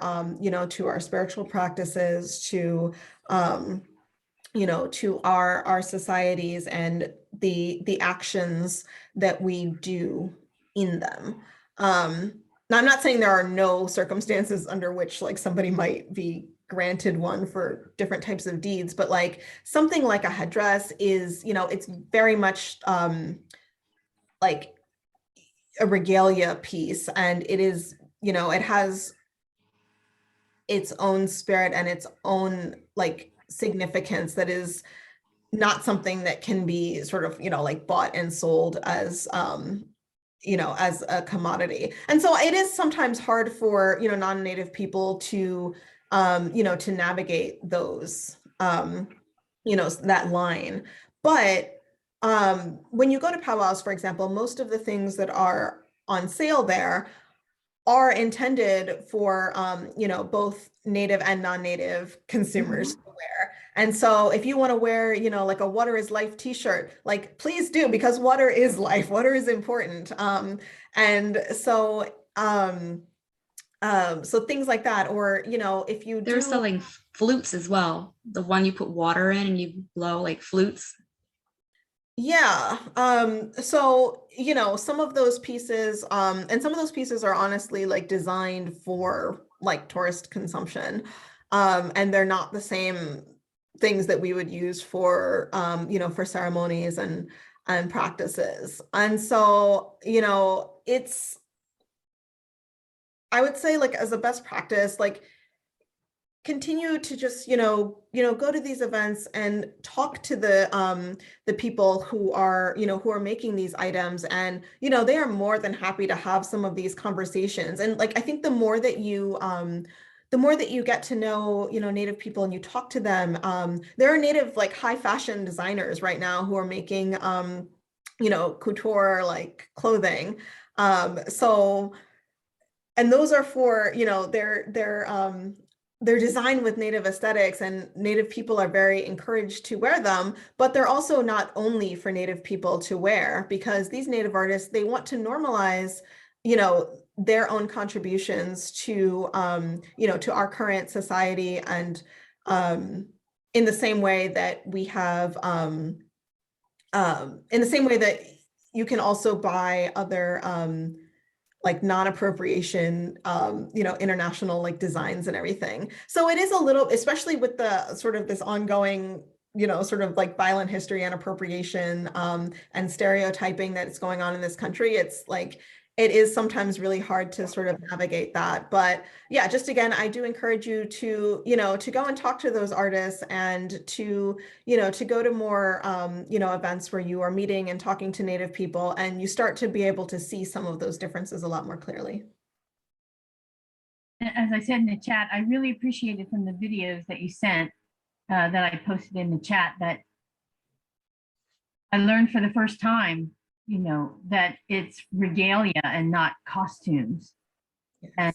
Speaker 6: to our spiritual practices, to, to our societies and the actions that we do in them. Now, I'm not saying there are no circumstances under which like somebody might be granted one for different types of deeds, but like something like a headdress is, it's very much like a regalia piece, and it is, it has its own spirit and its own like significance that is not something that can be sort of, like bought and sold as, as a commodity. And so it is sometimes hard for, non-Native people to, to navigate those, that line. But when you go to Powwows, for example, most of the things that are on sale there are intended for, both native and non-native consumers to wear. And so if you want to wear, like a water is life t-shirt, like please do, because water is life, water is important. And so, so things like that, or, if you
Speaker 7: They're
Speaker 6: do,
Speaker 7: selling flutes as well. The one you put water in and you blow, like flutes.
Speaker 6: yeah. So, some of those pieces, and some of those pieces are honestly like designed for like tourist consumption. And they're not the same things that we would use for, for ceremonies and practices. And so, I would say, like, as a best practice, like, continue to just, go to these events and talk to the people who are, who are making these items. And, they are more than happy to have some of these conversations. And like, I think the more that you get to know, Native people and you talk to them, there are Native, like, high fashion designers right now who are making, couture, like, clothing. So, and those are for, they're designed with Native aesthetics, and Native people are very encouraged to wear them, but they're also not only for Native people to wear, because these Native artists, they want to normalize, their own contributions to, to our current society. And in the same way that we have, in the same way that you can also buy other, like non-appropriation, international, like, designs and everything. So it is a little, especially with the sort of this ongoing, sort of like violent history and appropriation, and stereotyping that's going on in this country. It's like, it is sometimes really hard to sort of navigate that. But yeah, just again, I do encourage you to, to go and talk to those artists, and to, to go to more, events where you are meeting and talking to Native people, and you start to be able to see some of those differences a lot more clearly.
Speaker 3: As I said in the chat, I really appreciated from the videos that you sent, that I posted in the chat, that I learned for the first time, that it's regalia and not costumes.
Speaker 6: Yes.
Speaker 3: And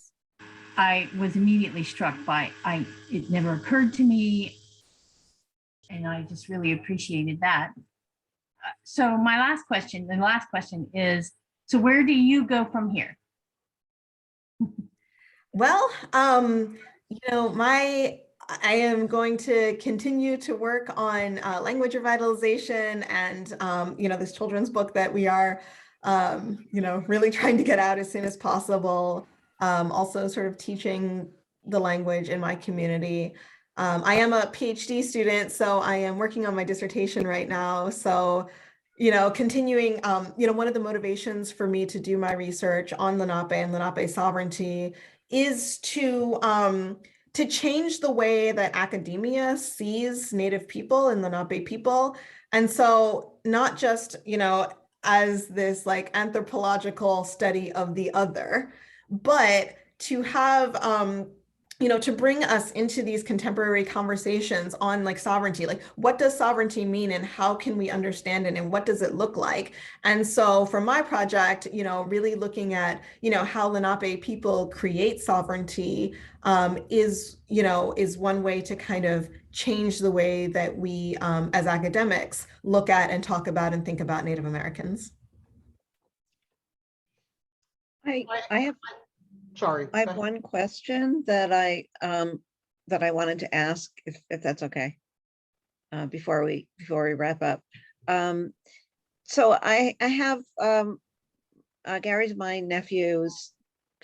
Speaker 3: I was immediately struck by, it never occurred to me. And I just really appreciated that. So my last question, the last question is, so where do you go from here?
Speaker 6: Well, I am going to continue to work on language revitalization, and, this children's book that we are, really trying to get out as soon as possible. Also sort of teaching the language in my community. I am a PhD student, so I am working on my dissertation right now. So, continuing, one of the motivations for me to do my research on Lenape and Lenape sovereignty is to change the way that academia sees Native people and Lenape people. And so not just, as this like anthropological study of the other, but to have, to bring us into these contemporary conversations on like sovereignty, like what does sovereignty mean and how can we understand it and what does it look like? And so for my project, really looking at, how Lenape people create sovereignty, is one way to kind of change the way that we, as academics, look at and talk about and think about Native Americans.
Speaker 4: I have
Speaker 5: Sorry.
Speaker 4: I have one question that I wanted to ask, if that's okay, before we wrap up. So I have Gary's, my nephew's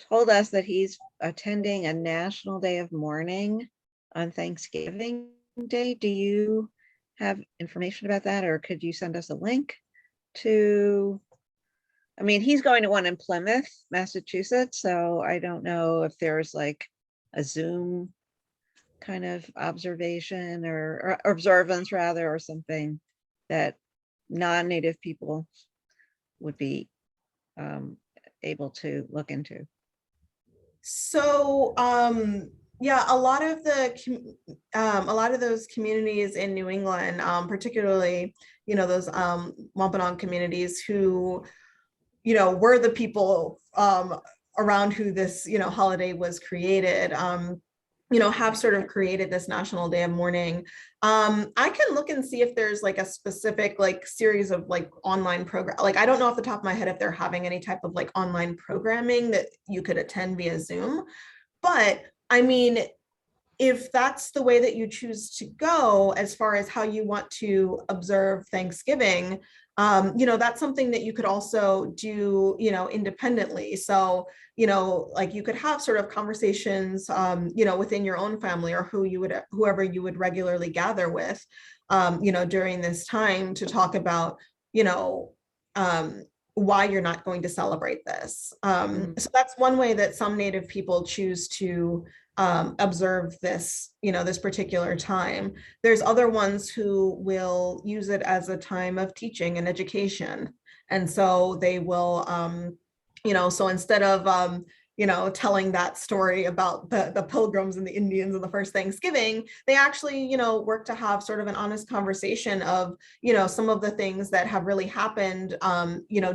Speaker 4: told us that he's attending a National Day of Mourning on Thanksgiving Day. Do you have information about that, or could you send us a link to? I mean, he's going to one in Plymouth, Massachusetts, so I don't know if there's like a Zoom kind of observation or observance rather, or something that non-Native people would be able to look into.
Speaker 6: So, yeah, a lot of those communities in New England, particularly, those Wampanoag communities who, were the people around who this, holiday was created, have sort of created this National Day of Mourning. I can look and see if there's like a specific like series of like online program. Like, I don't know off the top of my head if they're having any type of like online programming that you could attend via Zoom. But I mean, if that's the way that you choose to go as far as how you want to observe Thanksgiving, that's something that you could also do, independently. So, like you could have sort of conversations, within your own family or whoever you would regularly gather with, during this time to talk about, why you're not going to celebrate this. So that's one way that some Native people choose to observe this, this particular time. There's other ones who will use it as a time of teaching and education. And so they will, so instead of, telling that story about the Pilgrims and the Indians and the first Thanksgiving, they actually, work to have sort of an honest conversation of, some of the things that have really happened,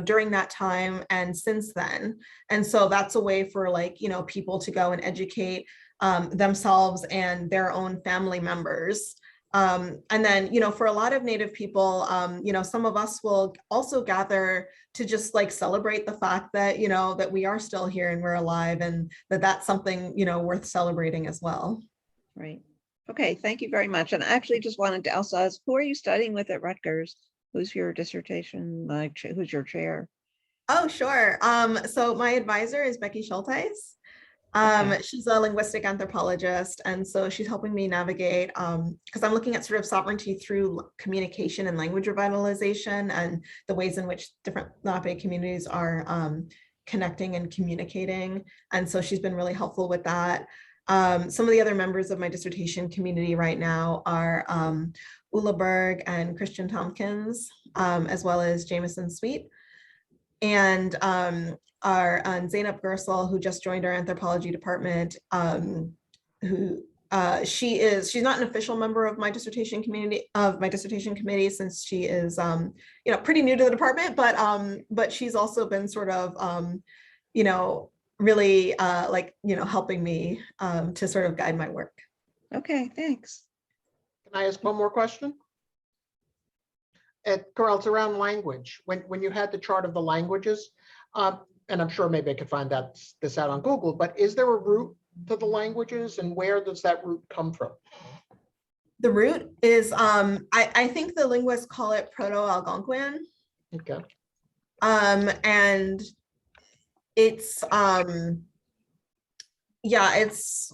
Speaker 6: during that time and since then. And so that's a way for like, people to go and educate themselves and their own family members. And then, for a lot of Native people, some of us will also gather to just like celebrate the fact that, that we are still here and we're alive, and that's something, worth celebrating as well.
Speaker 4: Right. Okay, thank you very much. And I actually just wanted to also ask, who are you studying with at Rutgers? Who's your dissertation, like, who's your chair?
Speaker 6: Oh, sure. So my advisor is Becky Schulteis. She's a linguistic anthropologist, and so she's helping me navigate, because I'm looking at sort of sovereignty through communication and language revitalization and the ways in which different Lenape communities are connecting and communicating. And so she's been really helpful with that. Some of the other members of my dissertation community right now are Ula Berg and Christian Tompkins, as well as Jameson Sweet. And our Zainab Gersel, who just joined our anthropology department, she's not an official member of my dissertation committee since she is pretty new to the department, but she's also been sort of really helping me to sort of guide my work.
Speaker 4: Okay, thanks.
Speaker 5: Can I ask one more question? Karelle, it's around language. When you had the chart of the languages, and I'm sure maybe I could find this out on Google, but is there a root to the languages, and where does that root come from?
Speaker 6: The root is, I think the linguists call it Proto-Algonquin.
Speaker 5: Okay.
Speaker 6: And it's, it's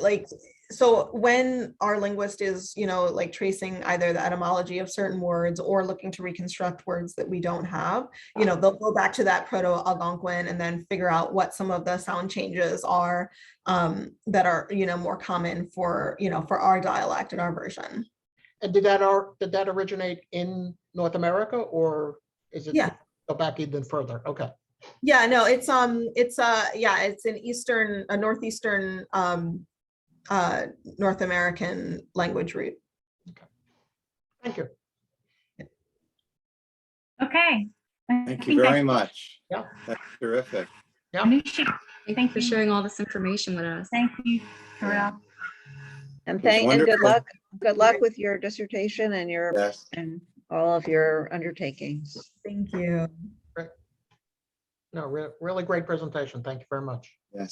Speaker 6: like, so when our linguist is, like tracing either the etymology of certain words or looking to reconstruct words that we don't have, they'll go back to that Proto-Algonquin and then figure out what some of the sound changes are that are, more common for, for our dialect and our version.
Speaker 5: And did that originate in North America, or is it go back even further? Okay.
Speaker 6: Yeah, no, it's an northeastern North American language root.
Speaker 5: Okay. Thank you.
Speaker 3: Okay.
Speaker 2: Thank you very much.
Speaker 5: Yeah.
Speaker 2: That's terrific.
Speaker 5: Yeah.
Speaker 7: Thank you for sharing all this information with us.
Speaker 3: Thank you, Karelle.
Speaker 4: And
Speaker 2: It was
Speaker 4: good
Speaker 2: wonderful.
Speaker 4: luck. Good luck with your dissertation and
Speaker 2: Yes.
Speaker 4: and all of your undertakings.
Speaker 6: Thank you.
Speaker 5: No, really great presentation. Thank you very much.
Speaker 2: Yes.